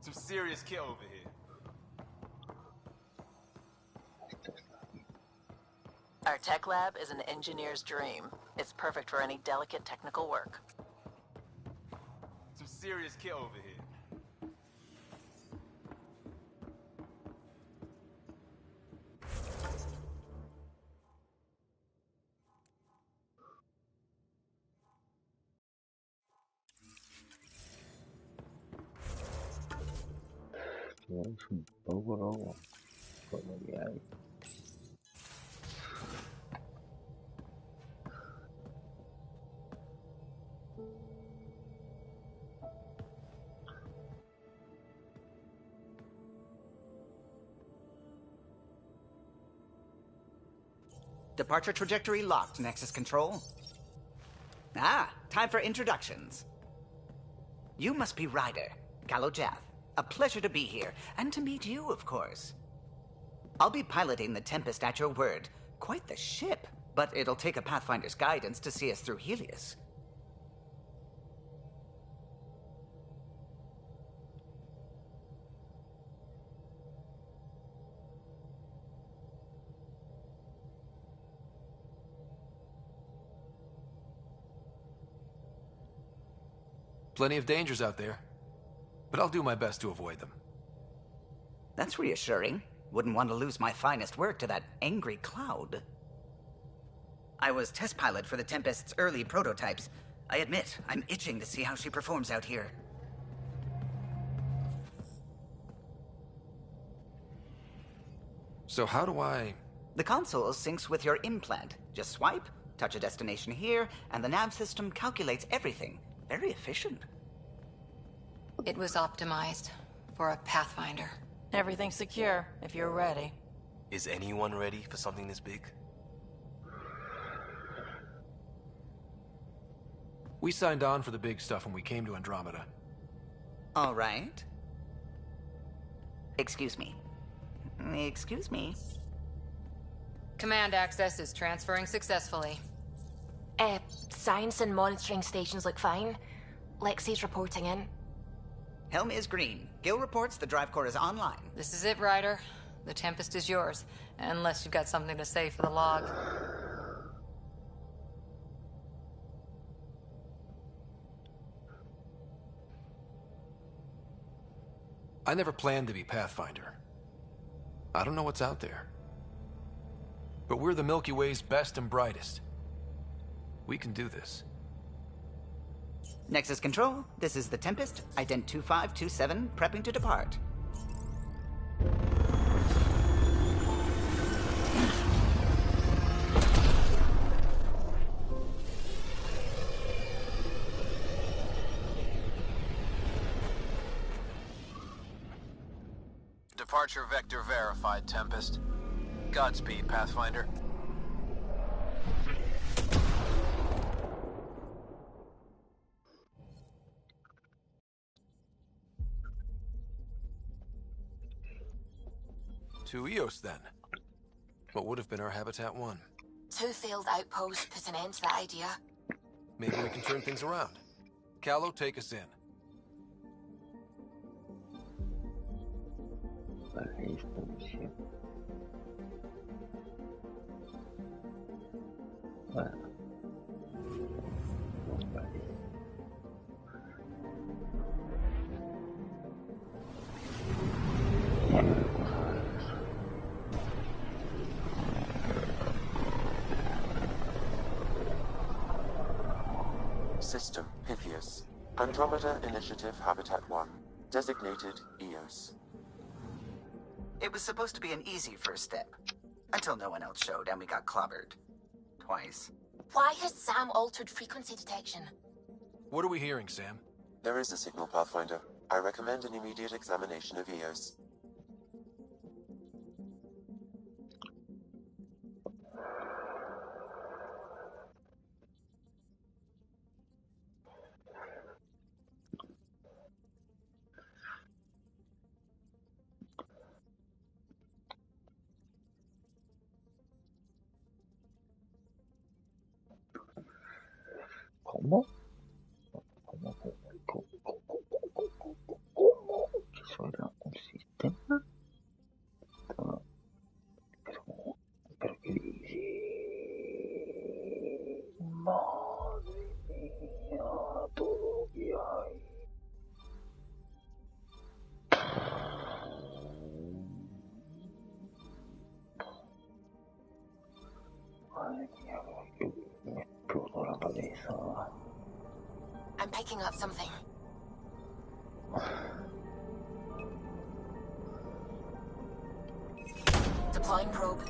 Some serious kit over here. Our tech lab is an engineer's dream. It's perfect for any delicate technical work. Some serious kit over here. Es un poco loco por lo que hay. Departure trajectory locked, Nexus Control. Ah, time for introductions. You must be Ryder, Kalojath. A pleasure to be here, and to meet you, of course. I'll be piloting the Tempest at your word. Quite the ship, but it'll take a Pathfinder's guidance to see us through Helios. Plenty of dangers out there, but I'll do my best to avoid them. That's reassuring. Wouldn't want to lose my finest work to that angry cloud. I was test pilot for the Tempest's early prototypes. I admit, I'm itching to see how she performs out here. So how do I... The console syncs with your implant. Just swipe, touch a destination here, and the nav system calculates everything. Very efficient. It was optimized for a Pathfinder. Everything's secure, if you're ready. Is anyone ready for something this big? We signed on for the big stuff when we came to Andromeda. All right. Excuse me. Excuse me. Command access is transferring successfully. Science and monitoring stations look fine. Lexi's reporting in. Helm is green. Gil reports the drive core is online. This is it, Ryder. The Tempest is yours, unless you've got something to say for the log. I never planned to be Pathfinder. I don't know what's out there. But we're the Milky Way's best and brightest. We can do this. Nexus Control, this is the Tempest, Ident 2527, prepping to depart. Departure vector verified, Tempest. Godspeed, Pathfinder. To Eos, then. What would have been our Habitat 1? 2 failed outposts put an end to that idea. Maybe we can turn things around. Calo, take us in. System Pythias. Andromeda Initiative Habitat 1. Designated Eos. It was supposed to be an easy first step. Until no one else showed and we got clobbered. Twice. Why has Sam altered frequency detection? What are we hearing, Sam? There is a signal, Pathfinder. I recommend an immediate examination of EOS. ¿Cómo? ¿Cómo? ¿Que eso era un sistema? Pero ¿qué dice? Madre mía, todo lo que hay. Madre mía, que me explotó la cabeza. I'm picking up something. Deploying probe.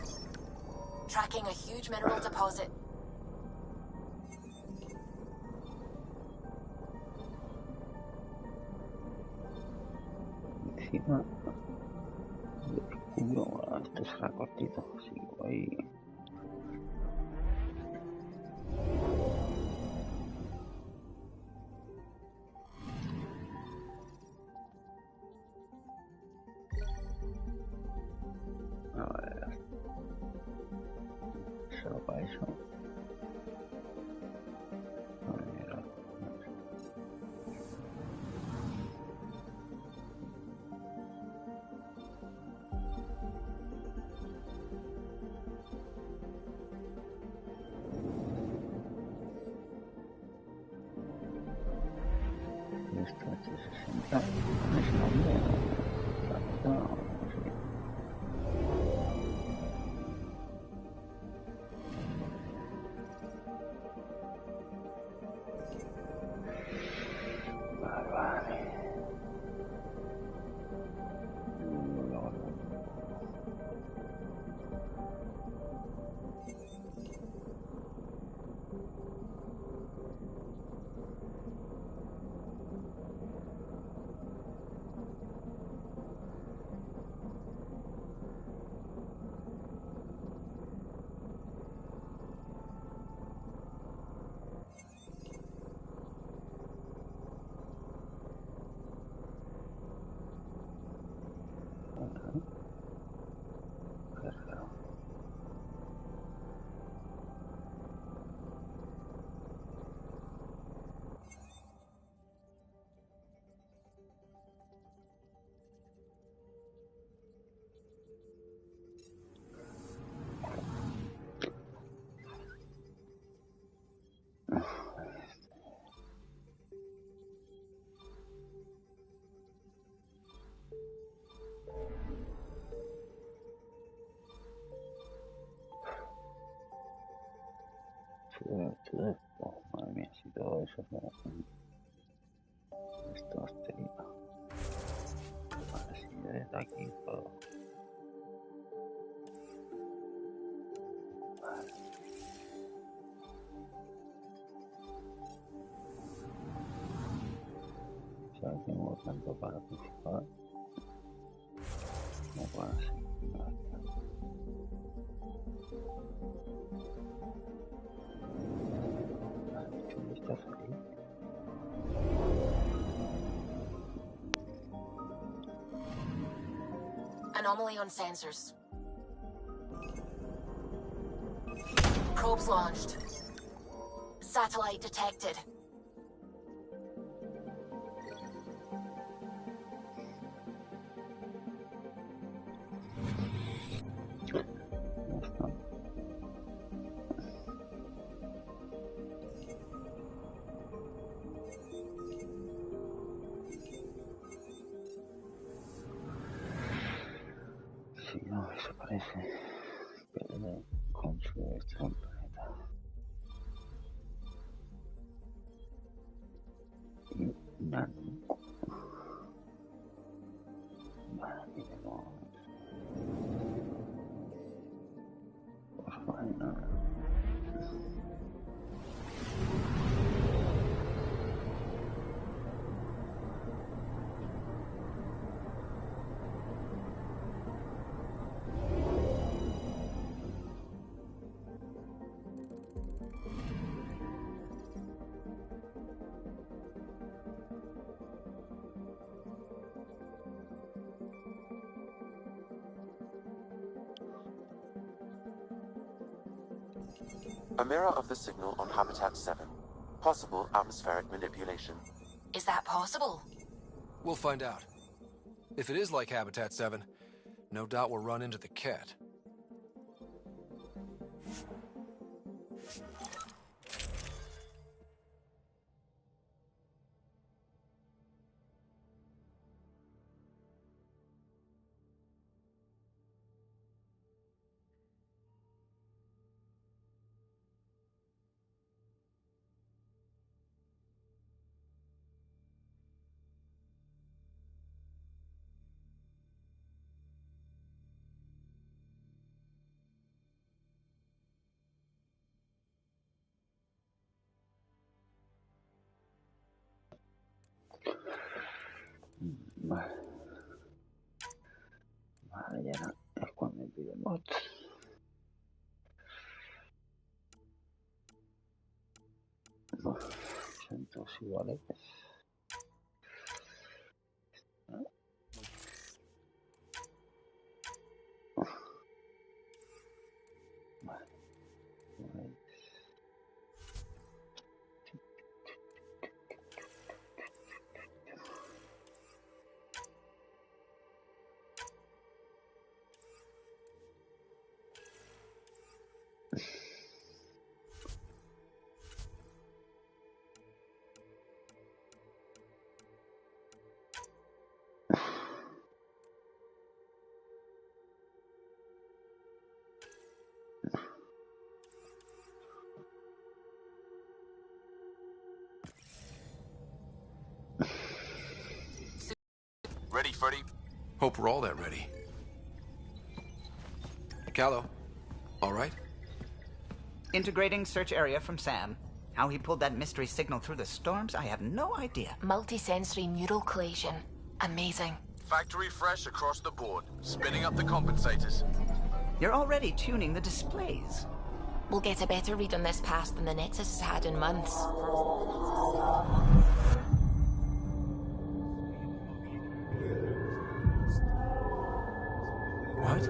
Tracking a huge mineral deposit. Encima descubro, esto será cortito, sigo ahí. A ver, solo para eso. A ver, esto H60 no es nombre, planeta, no sé. Vale. Oh, madre mía, si todo eso es esto hostelita. Vale, si desde aquí todo. Vale. O sea, tengo tanto para principal como para secundaria. Vale, hecho un vistazo ahí. Anomaly on sensors. Probes launched. Satellite detected. Sí, no, eso parece que le construye este un planeta. Y nada. Vale, miremos. Pues bueno. A mirror of the signal on Habitat 7. Possible atmospheric manipulation. Is that possible? We'll find out. If it is like Habitat 7, no doubt we'll run into the cat. Vale. Vale, y ahora es cuando me pide mod. Son todos iguales. Vale. Ready, Freddy? Hope we're all that ready. Callow, all right? Integrating search area from Sam. How he pulled that mystery signal through the storms, I have no idea. Multi-sensory neural collation. Amazing. Factory fresh across the board. Spinning up the compensators. You're already tuning the displays. We'll get a better read on this pass than the Nexus has had in months. What?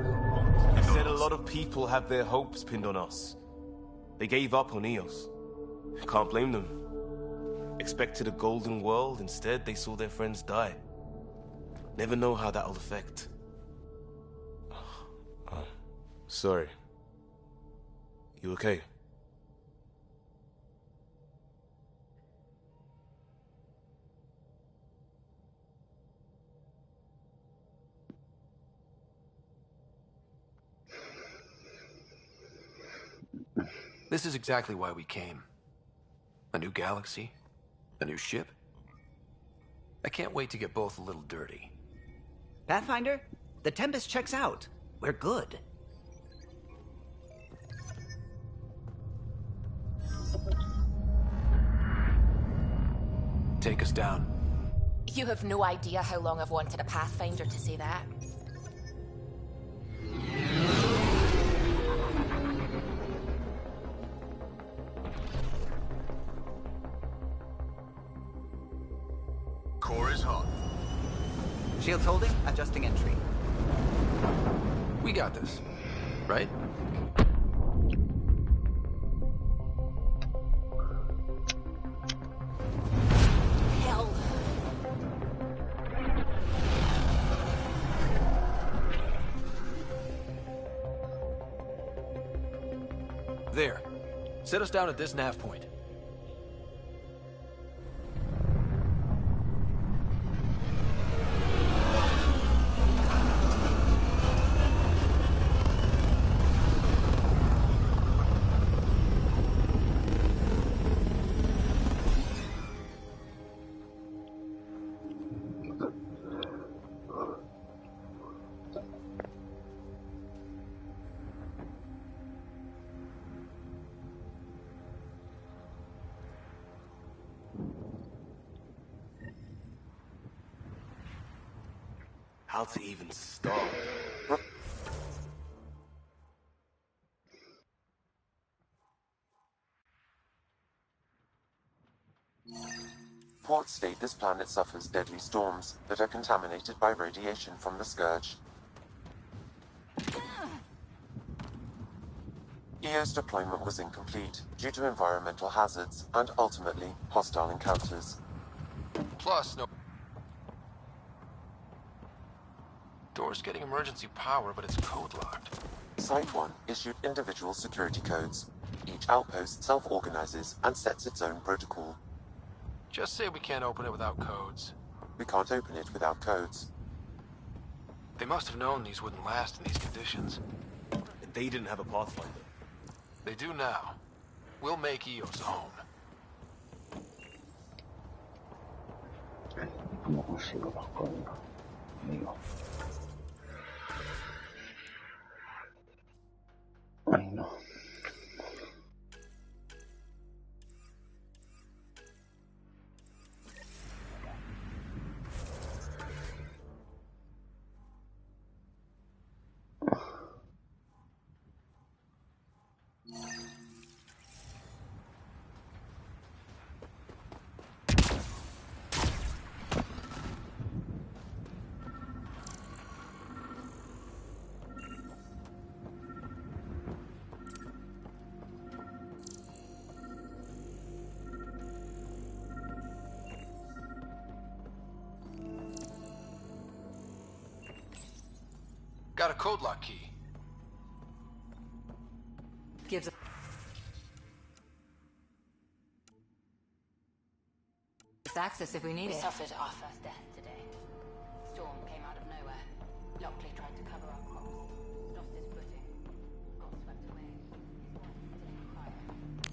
You said a lot of people have their hopes pinned on us. They gave up on Eos. Can't blame them. Expected a golden world, instead they saw their friends die. Never know how that'll affect. Sorry. You okay? This is exactly why we came. A new galaxy, a new ship. I can't wait to get both a little dirty. Pathfinder, the Tempest checks out. We're good. Take us down. You have no idea how long I've wanted a Pathfinder to say that. Core is hot. Shields holding, adjusting entry. We got this, right? Hell. There. Set us down at this nav point. How to even start? Reports state this planet suffers deadly storms that are contaminated by radiation from the Scourge. EO's deployment was incomplete due to environmental hazards and ultimately hostile encounters. Plus, no... Door's getting emergency power, but it's code locked. Site 1 issued individual security codes. Each outpost self-organizes and sets its own protocol. Just say we can't open it without codes. We can't open it without codes. They must have known these wouldn't last in these conditions. They didn't have a Pathfinder. They do now. We'll make EOS home. ¿Cómo consigo los códigos? Amigo. Ay, no. Got a code lock key. Gives us access if we need We it. suffered our first death today. Storm came out of nowhere. Lockley tried to cover our crops. Lost his footing. Got swept away. His wife still in the fire.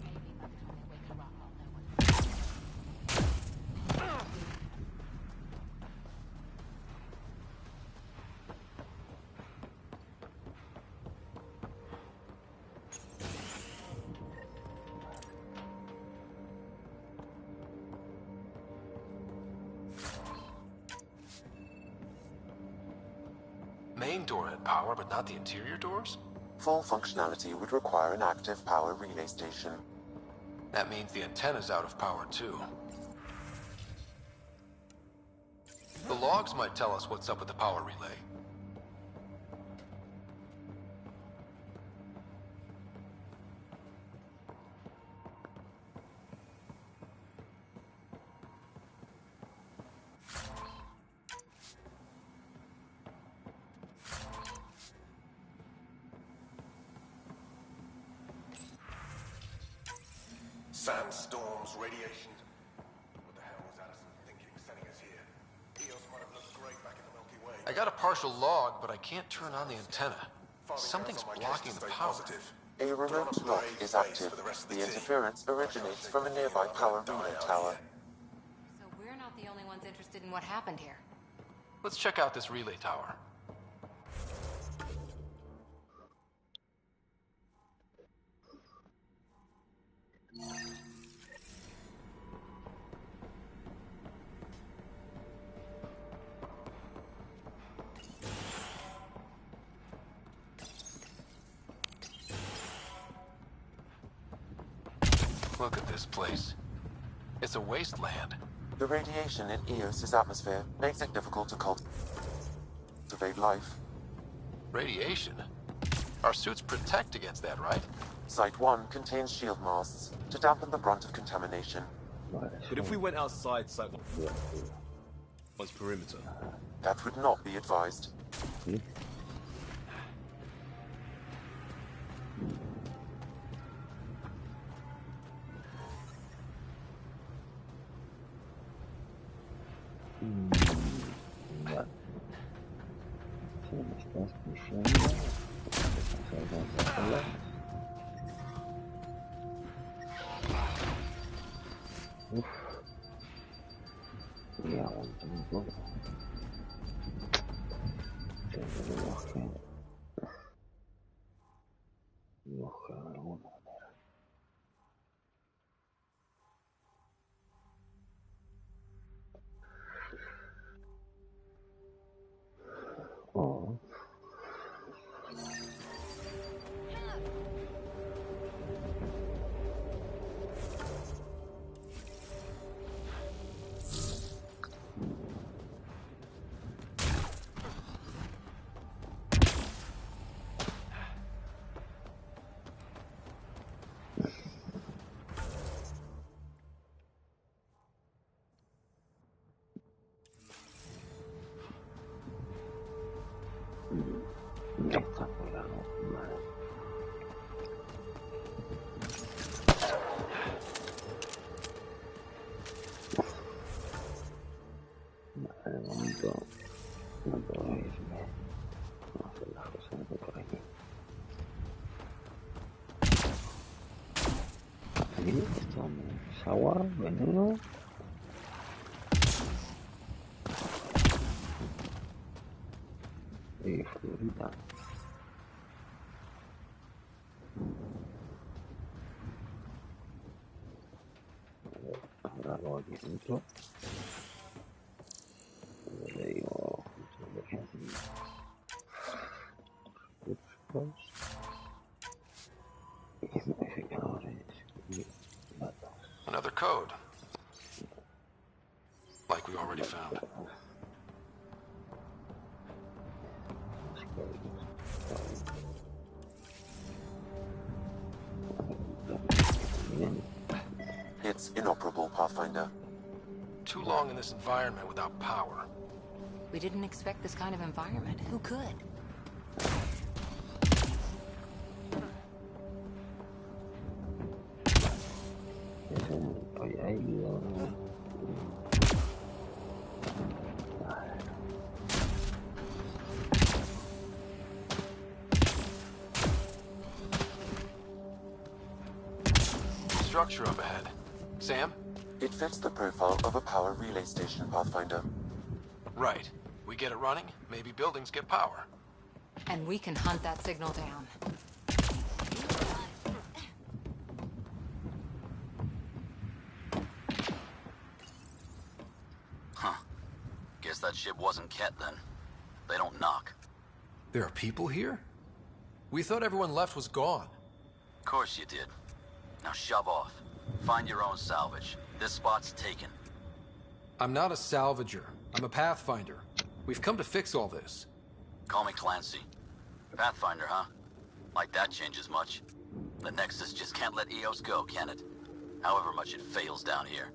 Maybe by the time they wake her up, I'll know what. Main door had power, but not the interior doors? Full functionality would require an active power relay station. That means the antenna's out of power, too. The logs might tell us what's up with the power relay. Sandstorms, radiation. What the hell was Addison thinking sending us here? EOS might have looked great back in the Milky Way. I got a partial log, but I can't turn on the antenna. Something's blocking the power. A remote lock is active. The interference originates from a nearby power relay tower. So we're not the only ones interested in what happened here. Let's check out this relay tower. Look at this place. It's a wasteland. The radiation in EOS's atmosphere makes it difficult to cultivate life. Radiation? Our suits protect against that, right? Site 1 contains shield masts to dampen the brunt of contamination. But if we went outside Site 1's perimeter? That would not be advised. Vale. Se me está escuchando. Uf. Y aguanto un poco. Tengo que buscar alguna manera. Oh. No puedo irme. Vamos a hacer las cosas por aquí. ¿Y esto es agua? ¿Veneno? Y fruta. Ahora algo aquí dentro. Le digo recursos y modificadores y datos. Another code. Like we already found. It's inoperable, Pathfinder. Too long in this environment without power. We didn't expect this kind of environment. Who could? Structure up ahead. Sam? It fits the profile of a power relay station, Pathfinder. Right. We get it running, maybe buildings get power. And we can hunt that signal down. Huh. Guess that ship wasn't Ket then. They don't knock. There are people here? We thought everyone left was gone. Of course you did. Now shove off. Find your own salvage. This spot's taken. I'm not a salvager. I'm a pathfinder. We've come to fix all this. Call me Clancy. Pathfinder, huh? Like that changes much. The Nexus just can't let EOS go, can it? However much it fails down here.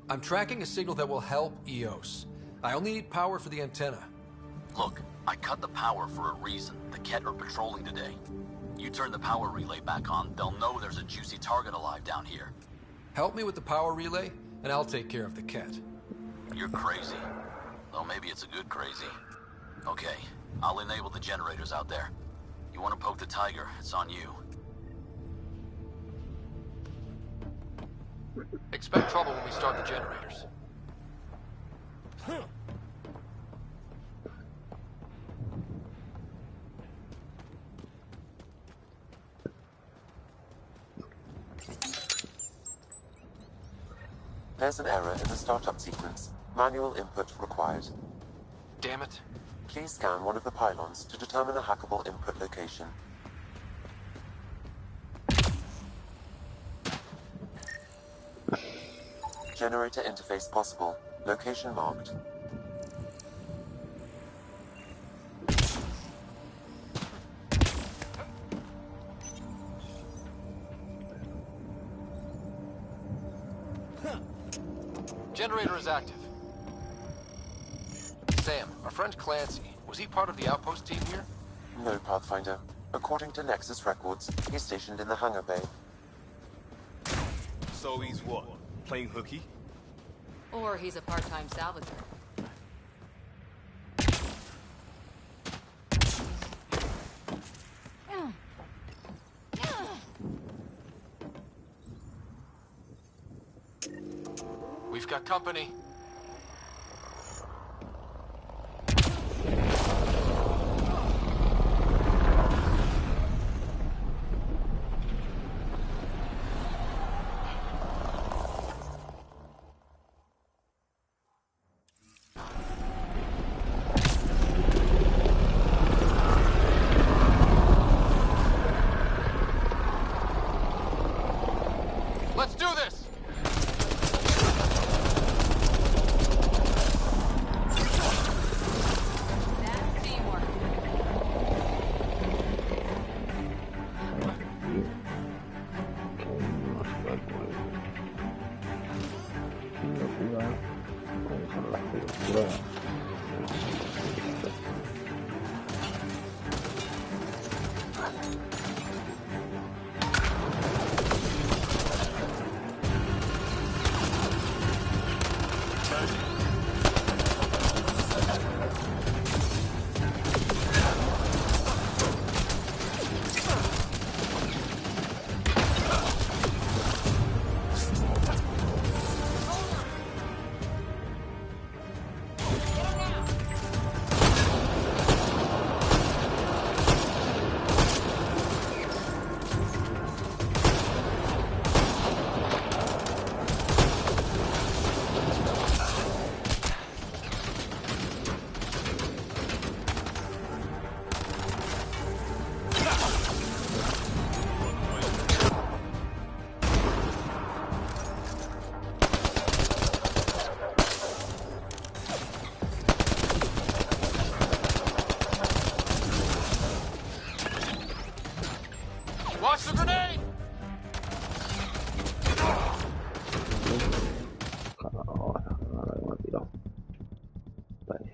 I'm tracking a signal that will help EOS. I only need power for the antenna. Look, I cut the power for a reason. The Ket are patrolling today. You turn the power relay back on, they'll know there's a juicy target alive down here. Help me with the power relay, and I'll take care of the Ket. You're crazy. Though maybe it's a good crazy. Okay, I'll enable the generators out there. You want to poke the tiger, it's on you. Expect trouble when we start the generators. There's an error in the startup sequence. Manual input required. Damn it. Please scan one of the pylons to determine a hackable input location. Generator interface possible. Location marked. Generator is active. Sam, our friend Clancy, was he part of the outpost team here? No, Pathfinder. According to Nexus records, he's stationed in the hangar bay. So he's what? Playing hooky? Or he's a part-time salvager. We've got company. Let's do this!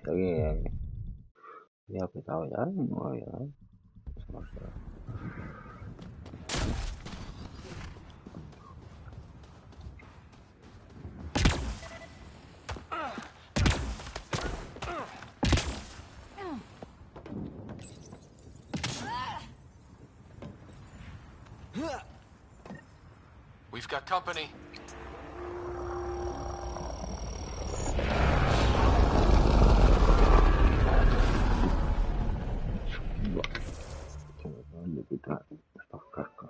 여기 앞에 나와야 뭐야? 잠깐만. We've got company. kita pakai.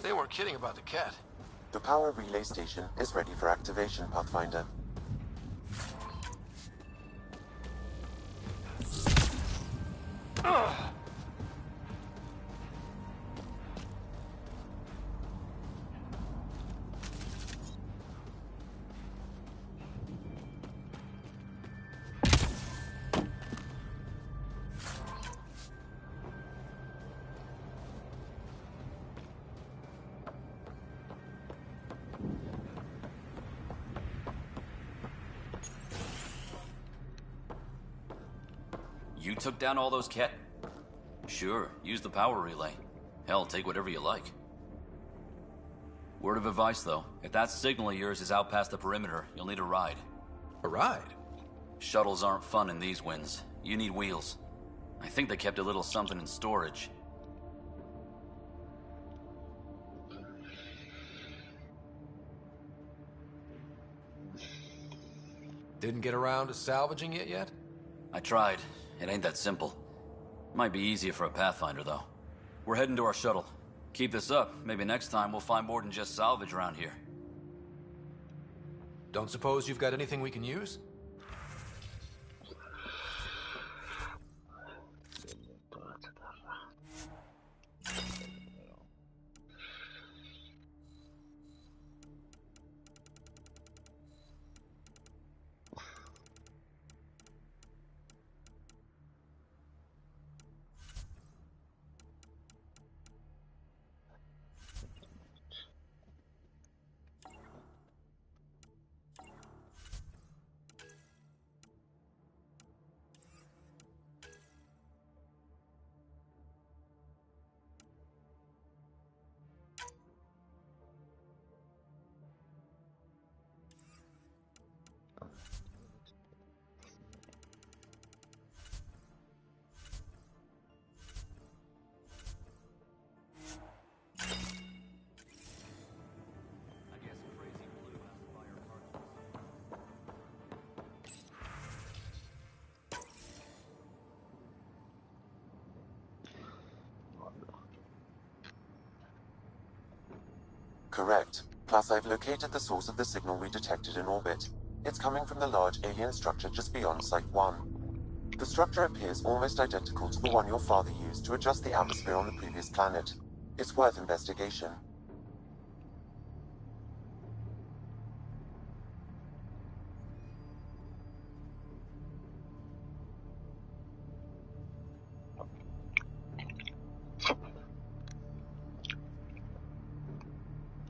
They weren't kidding about the cat. The power relay station is ready for activation, Pathfinder. You took down all those cat... Sure, use the power relay. Hell, take whatever you like. Word of advice, though. If that signal of yours is out past the perimeter, you'll need a ride. A ride? Shuttles aren't fun in these winds. You need wheels. I think they kept a little something in storage. Didn't get around to salvaging it yet? I tried. It ain't that simple. Might be easier for a Pathfinder, though. We're heading to our shuttle. Keep this up. Maybe next time we'll find more than just salvage around here. Don't suppose you've got anything we can use? Correct. Plus, I've located the source of the signal we detected in orbit. It's coming from the large alien structure just beyond Site 1. The structure appears almost identical to the one your father used to adjust the atmosphere on the previous planet. It's worth investigation.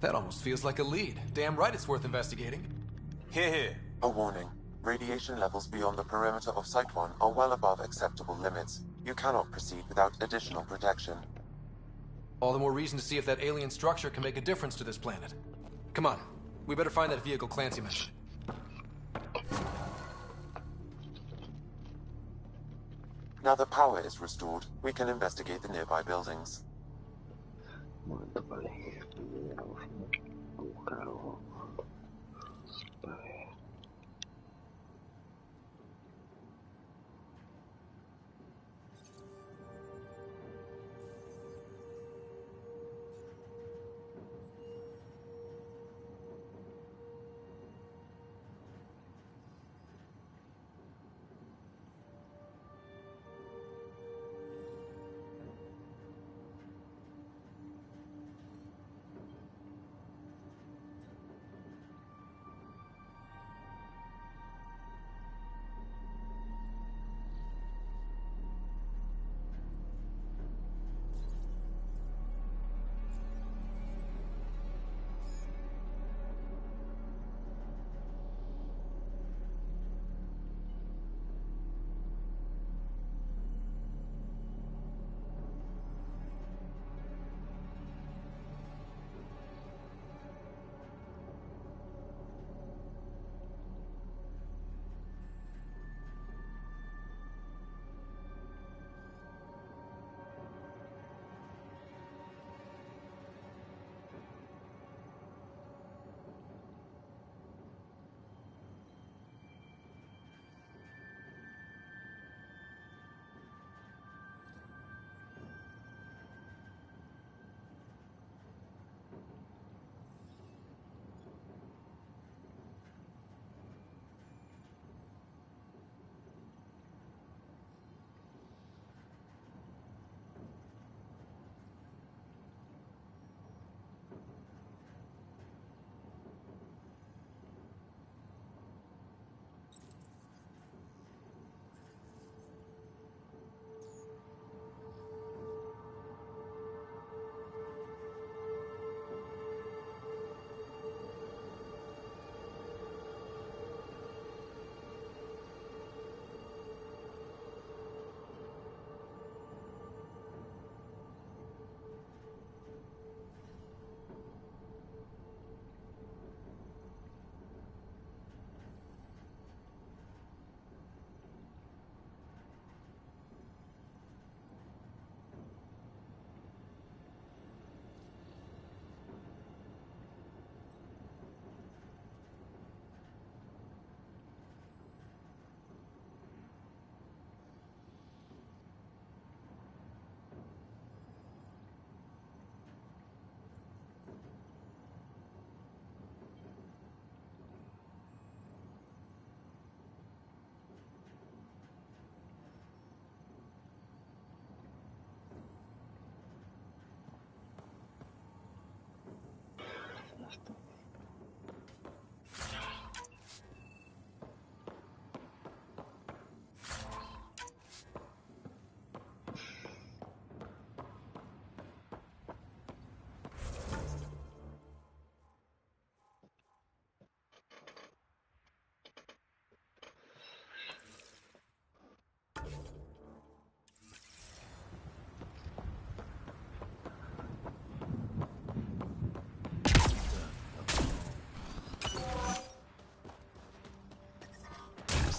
That almost feels like a lead. Damn right it's worth investigating. Here. A warning. Radiation levels beyond the perimeter of Site 1 are well above acceptable limits. You cannot proceed without additional protection. All the more reason to see if that alien structure can make a difference to this planet. Come on. We better find that vehicle Clancy mentioned. Now that power is restored, we can investigate the nearby buildings. Un momento, vale. Vamos a buscar algo. A ver.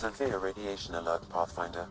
Severe radiation alert, Pathfinder.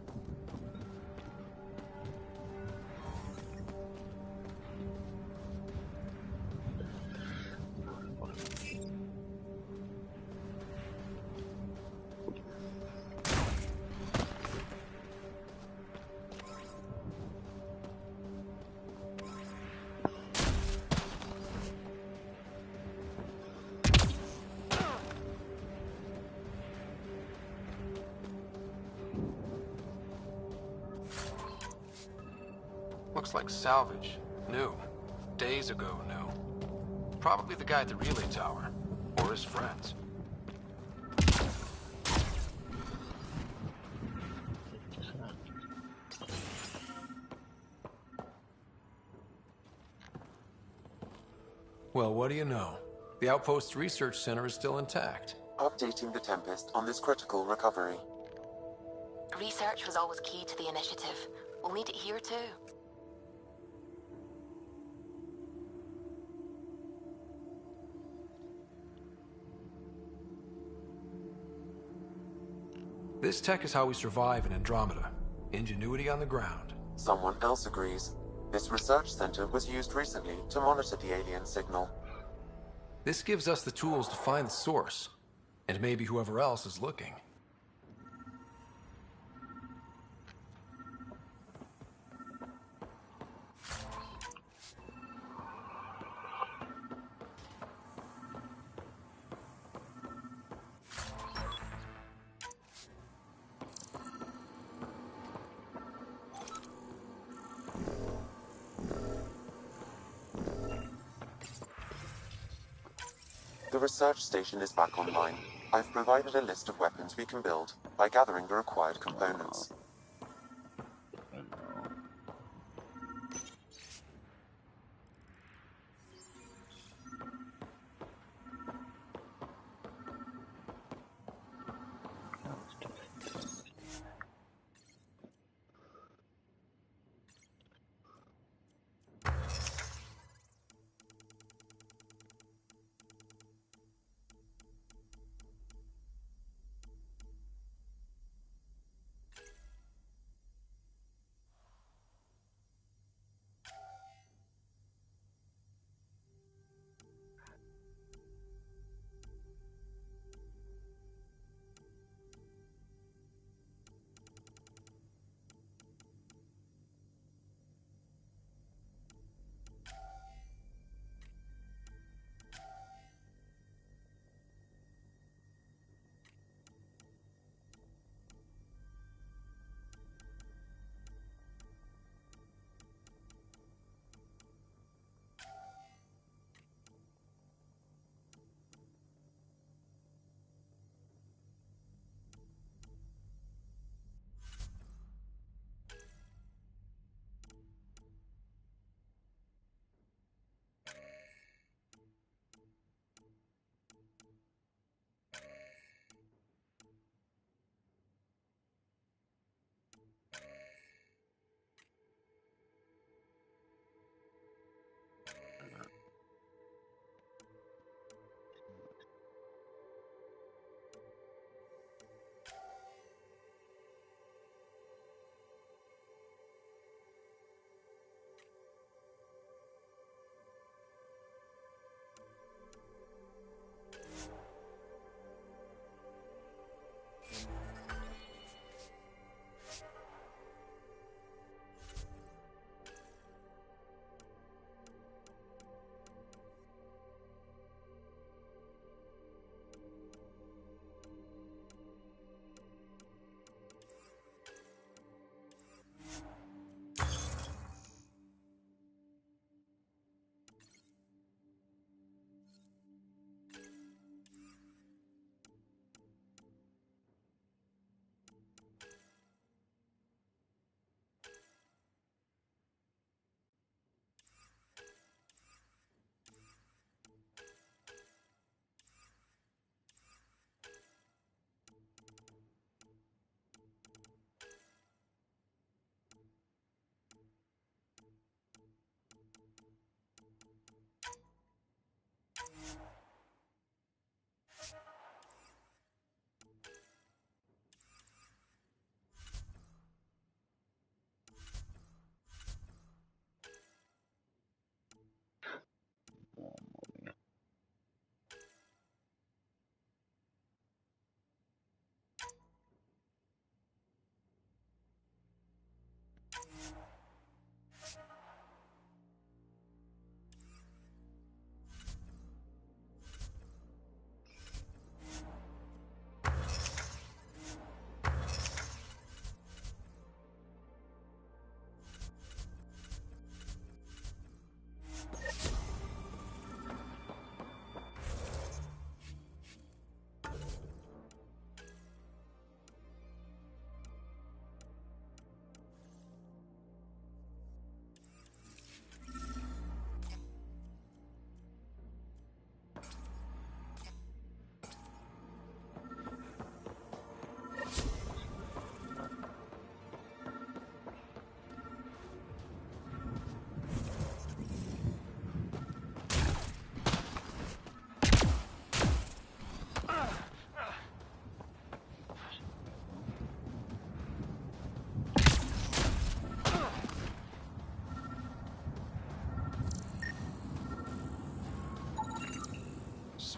Looks like salvage. New. Days ago, new. Probably the guy at the relay tower. Or his friends. Well, what do you know? The Outpost's research center is still intact. Updating the Tempest on this critical recovery. Research was always key to the initiative. We'll need it here too. This tech is how we survive in Andromeda. Ingenuity on the ground. Someone else agrees. This research center was used recently to monitor the alien signal. This gives us the tools to find the source. And maybe whoever else is looking. The research station is back online. I've provided a list of weapons we can build by gathering the required components.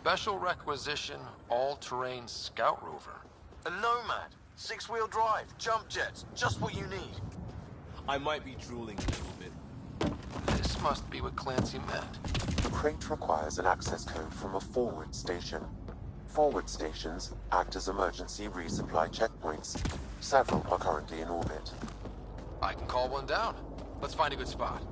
Special requisition, all-terrain scout rover. A Nomad. 6-wheel drive, jump jets, just what you need. I might be drooling a little bit. This must be what Clancy meant. The crate requires an access code from a forward station. Forward stations act as emergency resupply checkpoints. Several are currently in orbit. I can call one down. Let's find a good spot.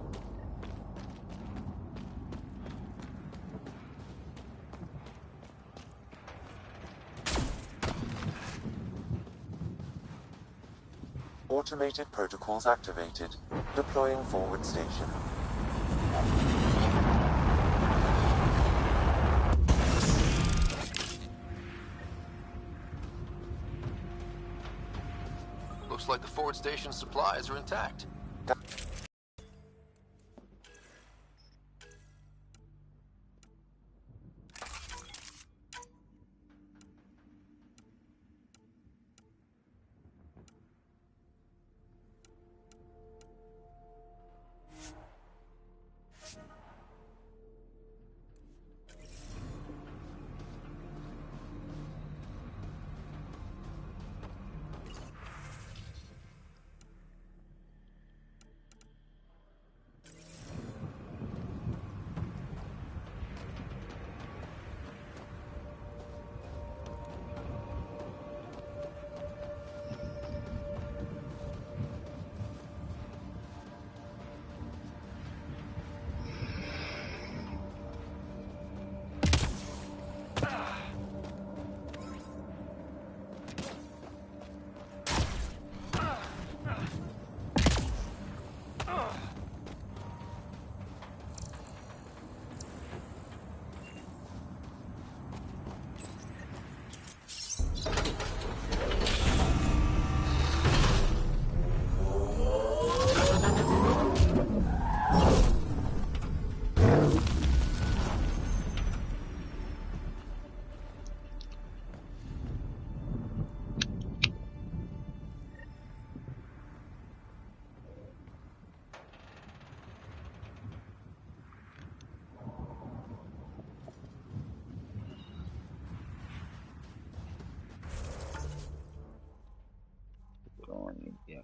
Automated protocols activated. Deploying forward station. Looks like the forward station supplies are intact.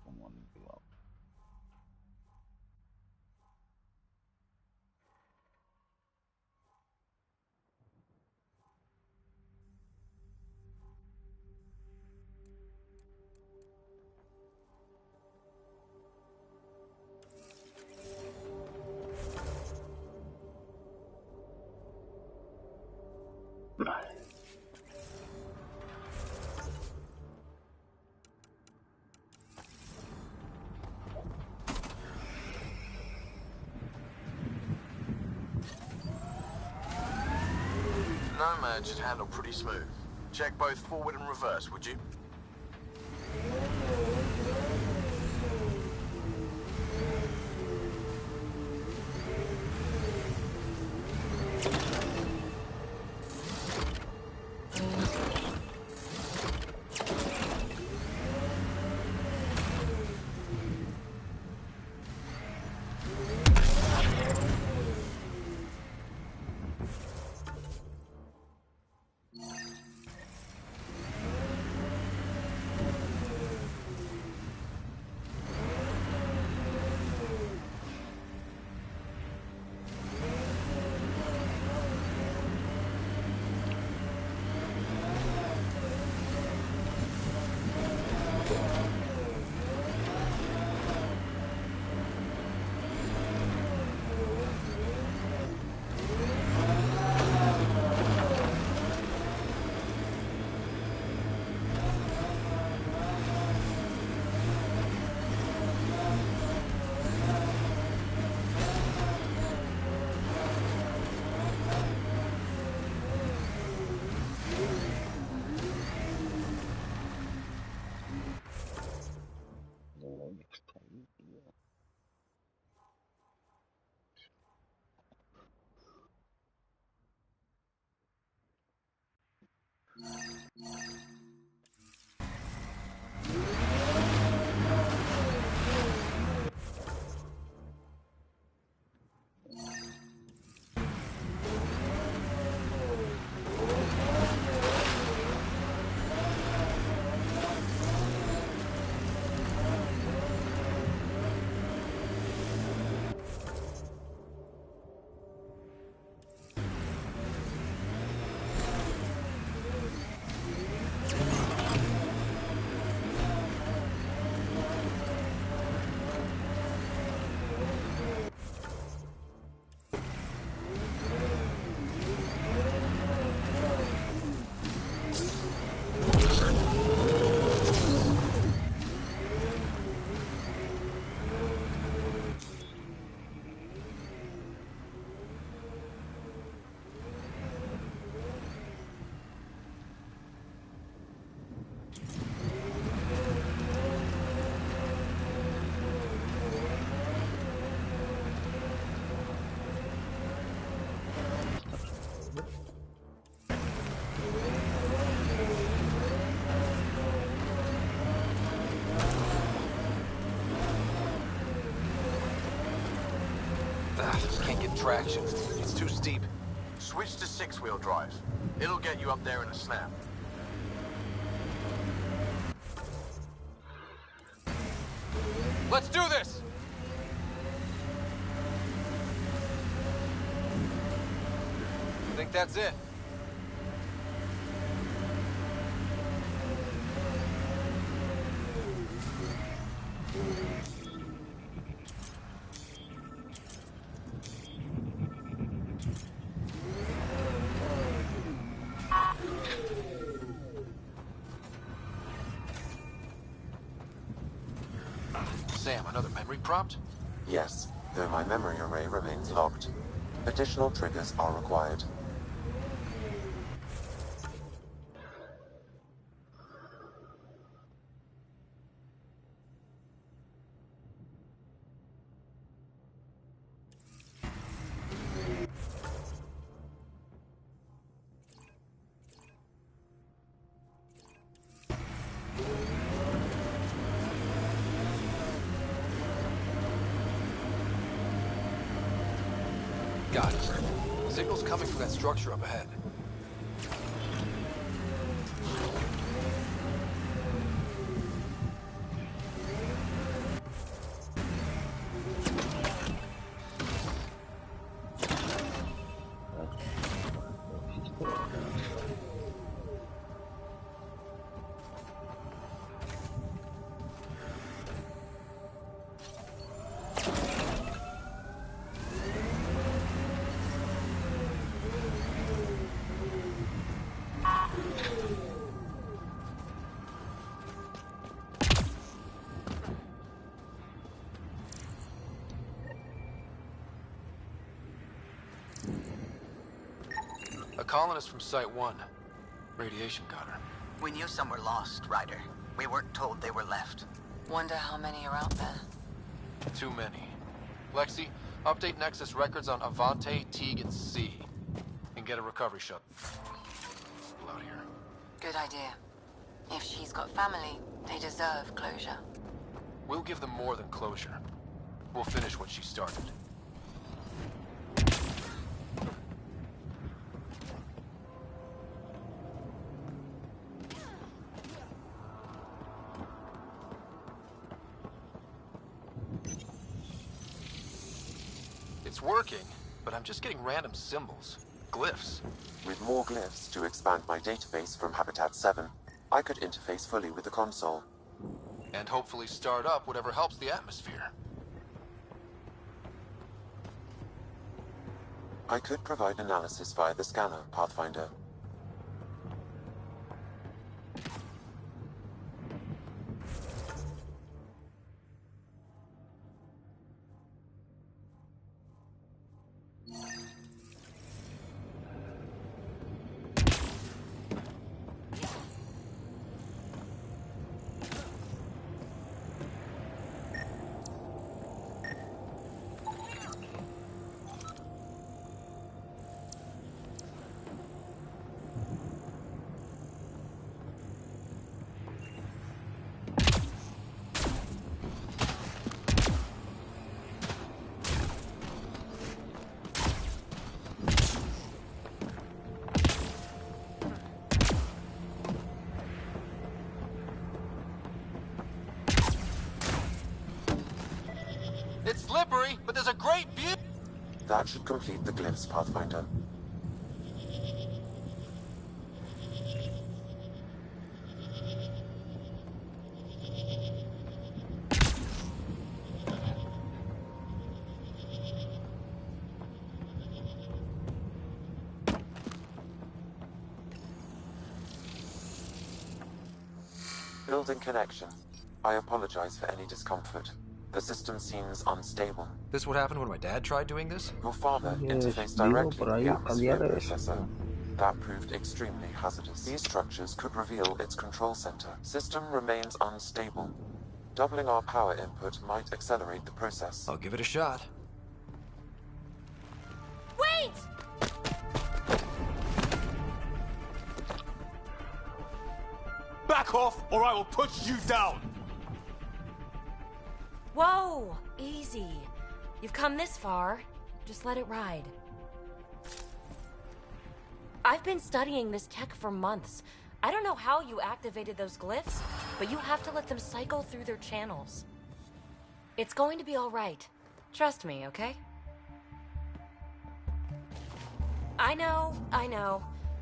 Como limpio. Nomad should handle pretty smooth. Check both forward and reverse, would you? traction. It's too steep. Switch to 6-wheel drive. It'll get you up there in a snap. Let's do this! I think that's it. Sam, another memory prompt? Yes, though my memory array remains locked. Additional triggers are required. Got it. Signal's coming from that structure up ahead. A colonist from Site 1. Radiation got her. We knew some were lost, Ryder. We weren't told they were left. Wonder how many are out there. Too many. Lexi, update Nexus records on Avante, Teague, and C. And get a recovery shuttle. Out here. Good idea. If she's got family, they deserve closure. We'll give them more than closure. We'll finish what she started. It's working, but I'm just getting random symbols. Glyphs. With more glyphs to expand my database from Habitat 7, I could interface fully with the console. And hopefully start up whatever helps the atmosphere. I could provide analysis via the scanner, Pathfinder. It's slippery, but there's a great view. That should complete the glyphs, Pathfinder. Building connection. I apologize for any discomfort. The system seems unstable. This what happened when my dad tried doing this? Your father interfaced directly with the atmosphere processor. That proved extremely hazardous. These structures could reveal its control center. System remains unstable. Doubling our power input might accelerate the process. I'll give it a shot. Wait! Back off, or I will push you down! Whoa! Easy. You've come this far. Just let it ride. I've been studying this tech for months. I don't know how you activated those glyphs, but you have to let them cycle through their channels. It's going to be all right. Trust me, okay? I know.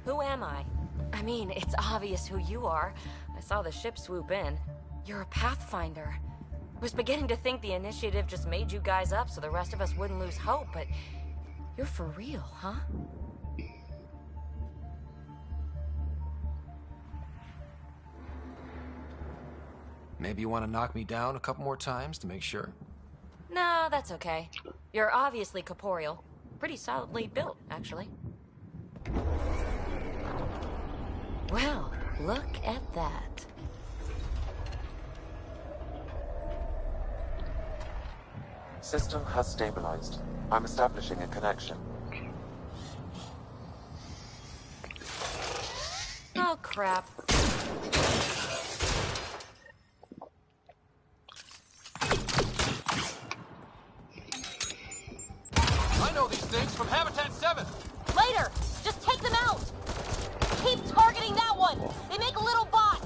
Who am I? I mean, it's obvious who you are. I saw the ship swoop in. You're a Pathfinder. Was beginning to think the initiative just made you guys up so the rest of us wouldn't lose hope, but you're for real, huh? Maybe you want to knock me down a couple more times to make sure? No, that's okay. You're obviously corporeal. Pretty solidly built, actually. Well, look at that. System has stabilized. I'm establishing a connection. Oh, crap. I know these things from Habitat 7. Later! Just take them out! Keep targeting that one! They make little bots!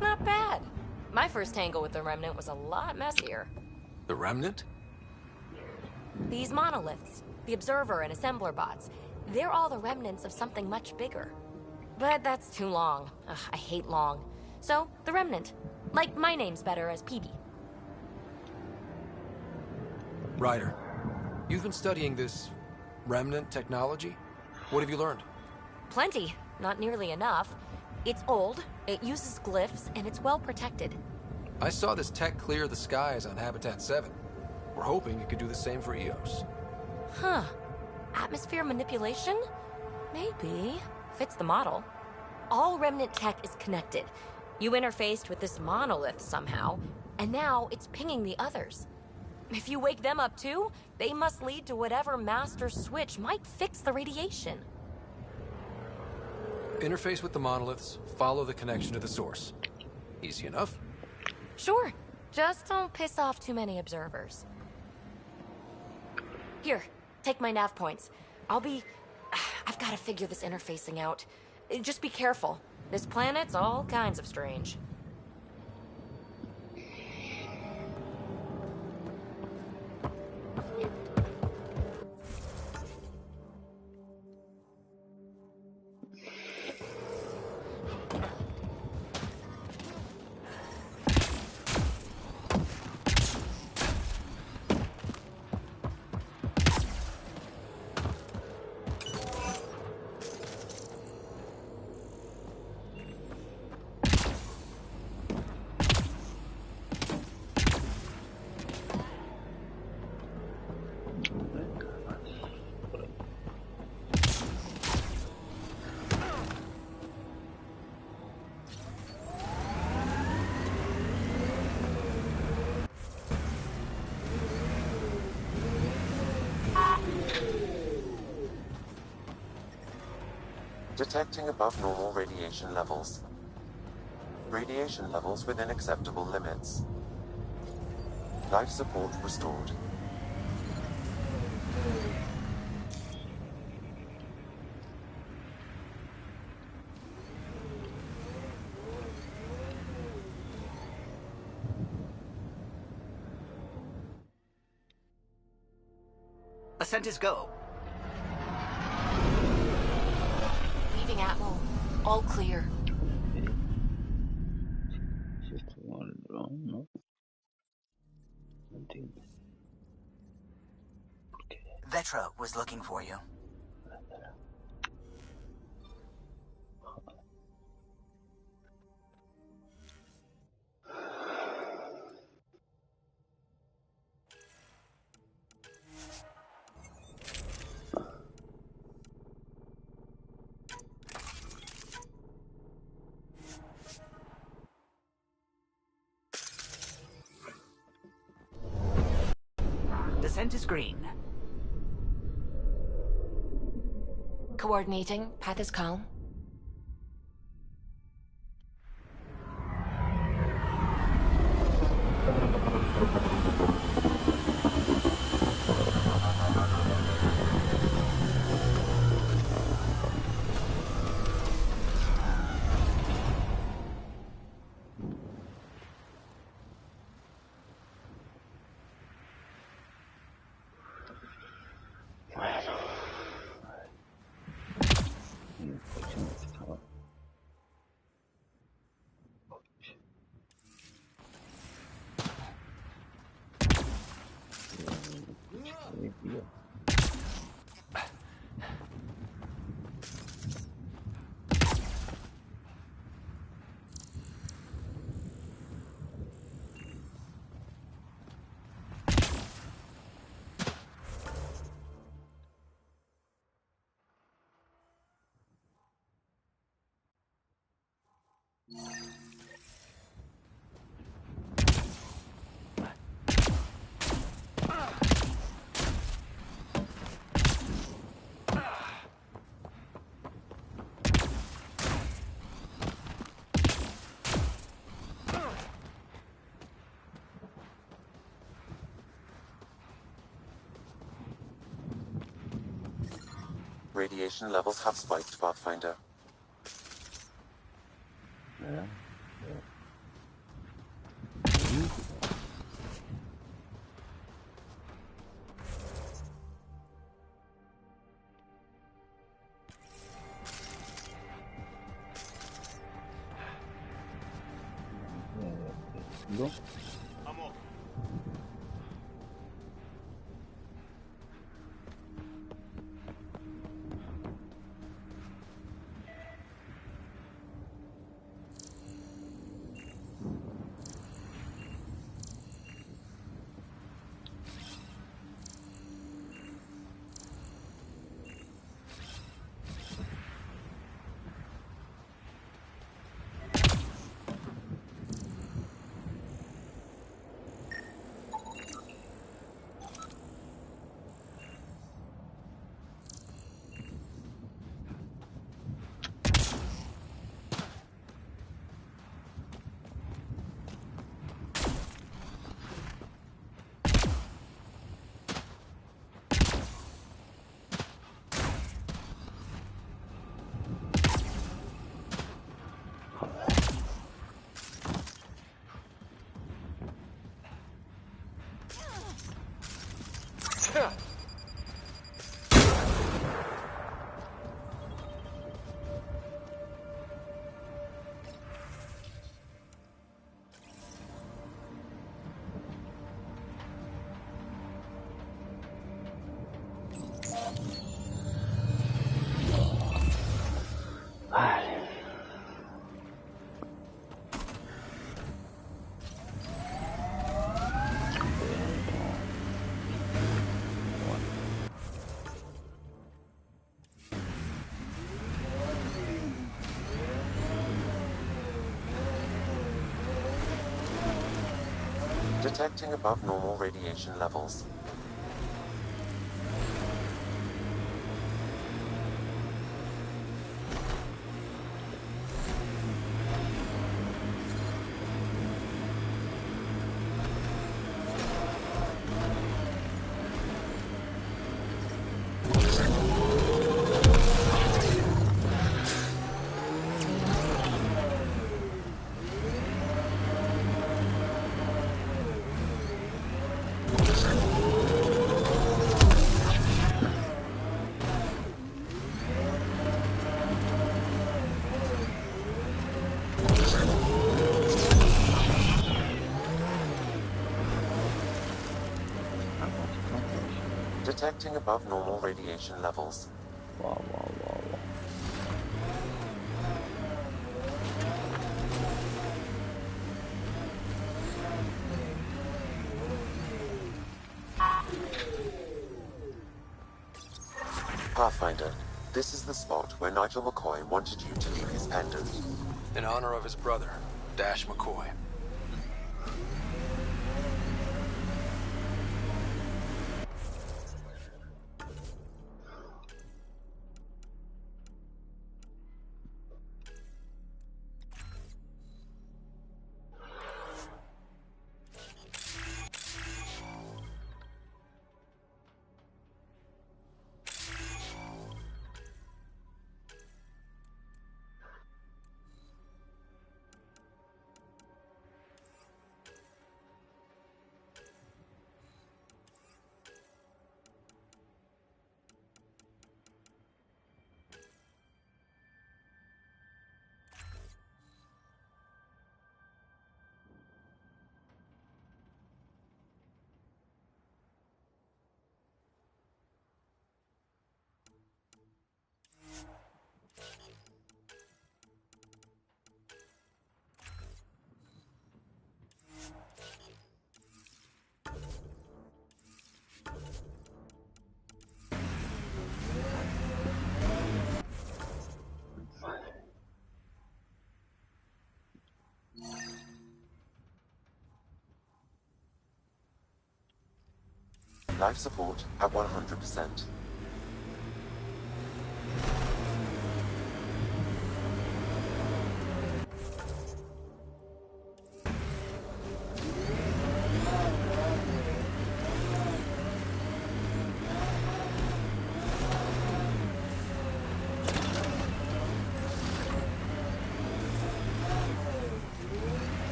Not bad. My first tangle with the Remnant was a lot messier. The Remnant? These monoliths, the Observer and Assembler bots, they're all the remnants of something much bigger. But that's too long. Ugh, I hate long. So, the Remnant. Like, my name's better as PB. Ryder, you've been studying this Remnant technology? What have you learned? Plenty. Not nearly enough. It's old, it uses glyphs, and it's well protected. I saw this tech clear the skies on Habitat 7. We're hoping it could do the same for EOS. Huh. Atmosphere manipulation? Maybe. Fits the model. All Remnant tech is connected. You interfaced with this monolith somehow, and now it's pinging the others. If you wake them up too, they must lead to whatever master switch might fix the radiation. Interface with the monoliths, follow the connection to the source. Easy enough. Sure. Just don't piss off too many observers. Here, take my nav points. I've got to figure this interfacing out. Just be careful. This planet's all kinds of strange. Detecting above normal radiation levels. Radiation levels within acceptable limits. Life support restored. Ascent is go. Leaving Atmo. All clear. Si esto con el dron, ¿no? Vetra was looking for you. Descent is green. Coordinating. Path is calm. Radiation levels have spiked, Pathfinder. Yeah. Go. I'm off. Detecting above normal radiation levels. Detecting above normal radiation levels. Wow, wow, wow, wow. Pathfinder, this is the spot where Nigel McCoy wanted you to leave his pendant. In honor of his brother, Dash McCoy. Life support at 100%.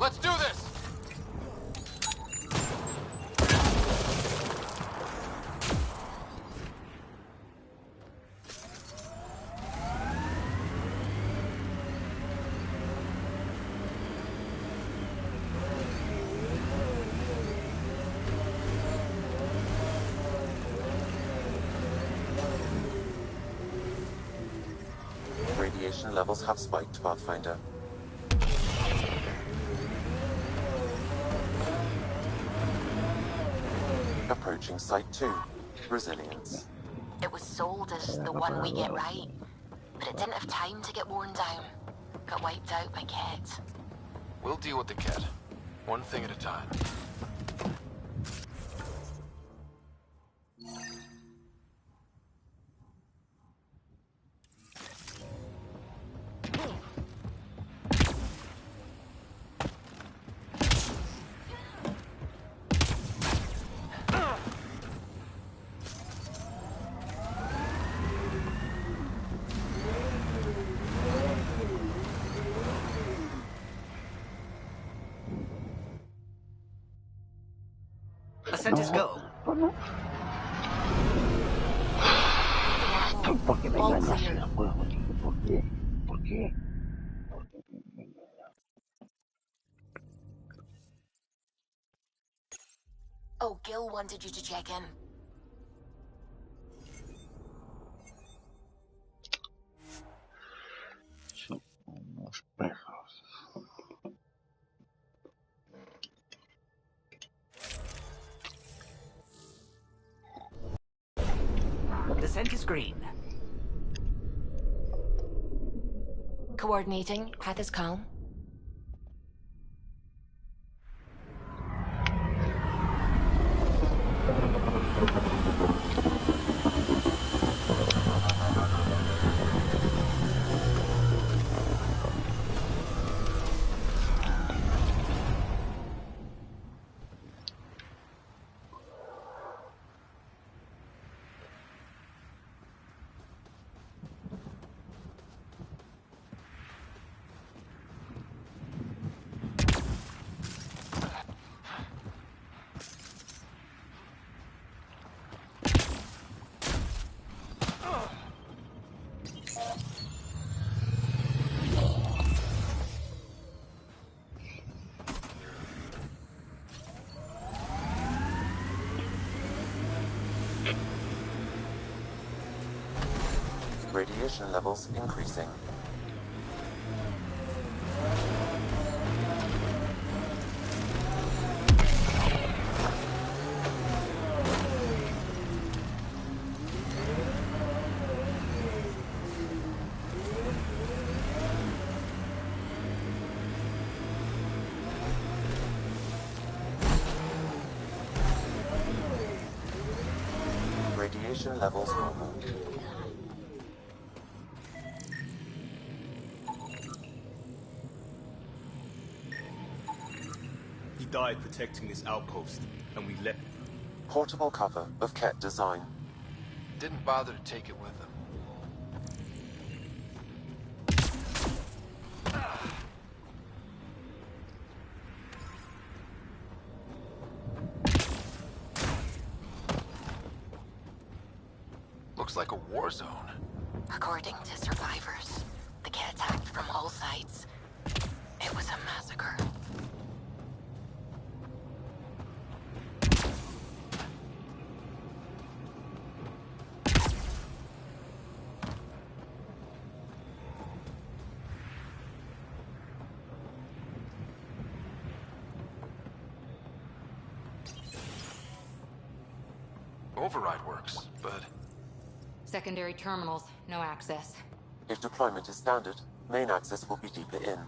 Let's do this! Radiation levels have spiked, Pathfinder. Approaching Site 2. Resilience. It was sold as the one we get right, but it didn't have time to get worn down. Got wiped out by Ket. We'll deal with the Ket. One thing at a time. Ascent is go. ¿Por qué me All engañas clear. en el juego, tío? ¿Por qué? ¿Por qué? Oh, Gil wanted you to check in. Son unos perros. Descent is green. Coordinating. Path is calm. Radiation levels increasing. Radiation levels normal. He died protecting this outpost, and we let... Portable cover of Ket design. Didn't bother to take it with him. Looks like a war zone. According to survivors, the Ket attacked from all sides. It was a massacre. Override works, but... Secondary terminals, no access. If deployment is standard, main access will be deeper in.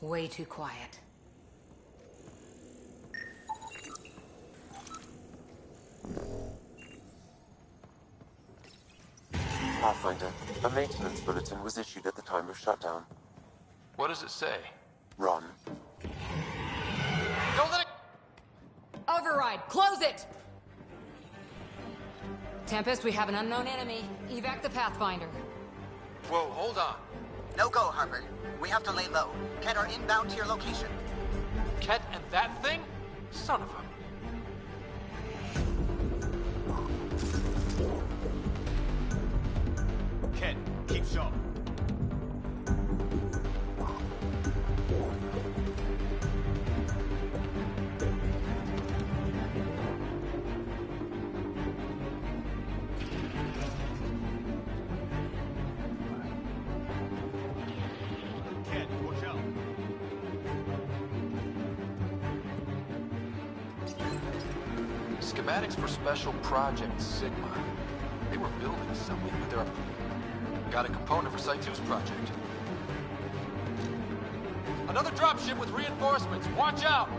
Way too quiet. Pathfinder, a maintenance bulletin was issued at the time of shutdown. What does it say? Run. Don't let it... Override, close it! Tempest, we have an unknown enemy. Evac the Pathfinder. Whoa, hold on. No go, Harper. We have to lay low. Ket are inbound to your location. Ket and that thing? Son of a... Ket, keep sharp. Ket, watch out. Schematics for Special Project Sigma. They were building something, but they're... Got a component for Site 2's project. Another dropship with reinforcements. Watch out!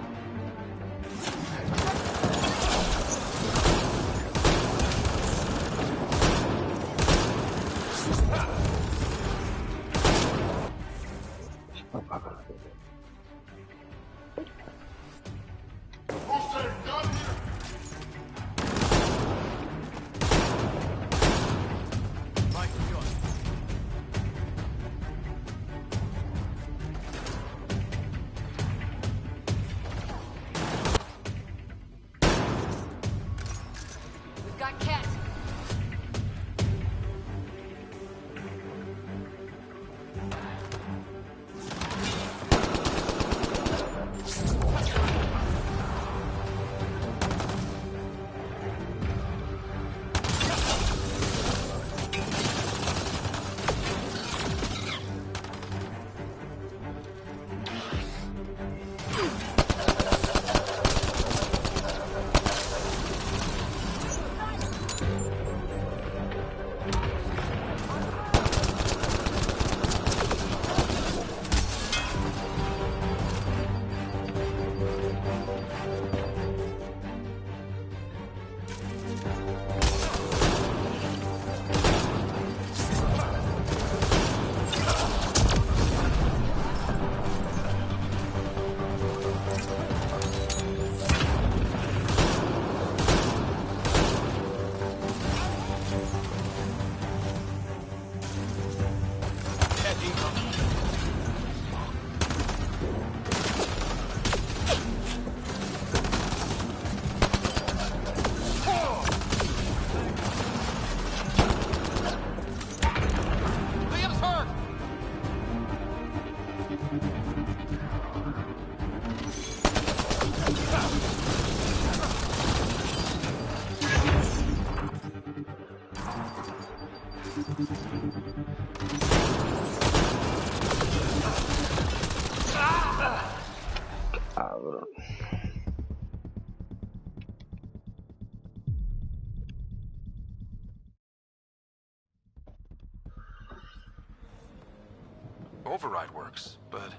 override works, but...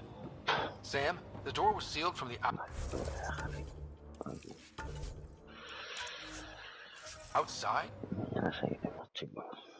Sam, the door was sealed from the outside? Ya seguiremos, chicos.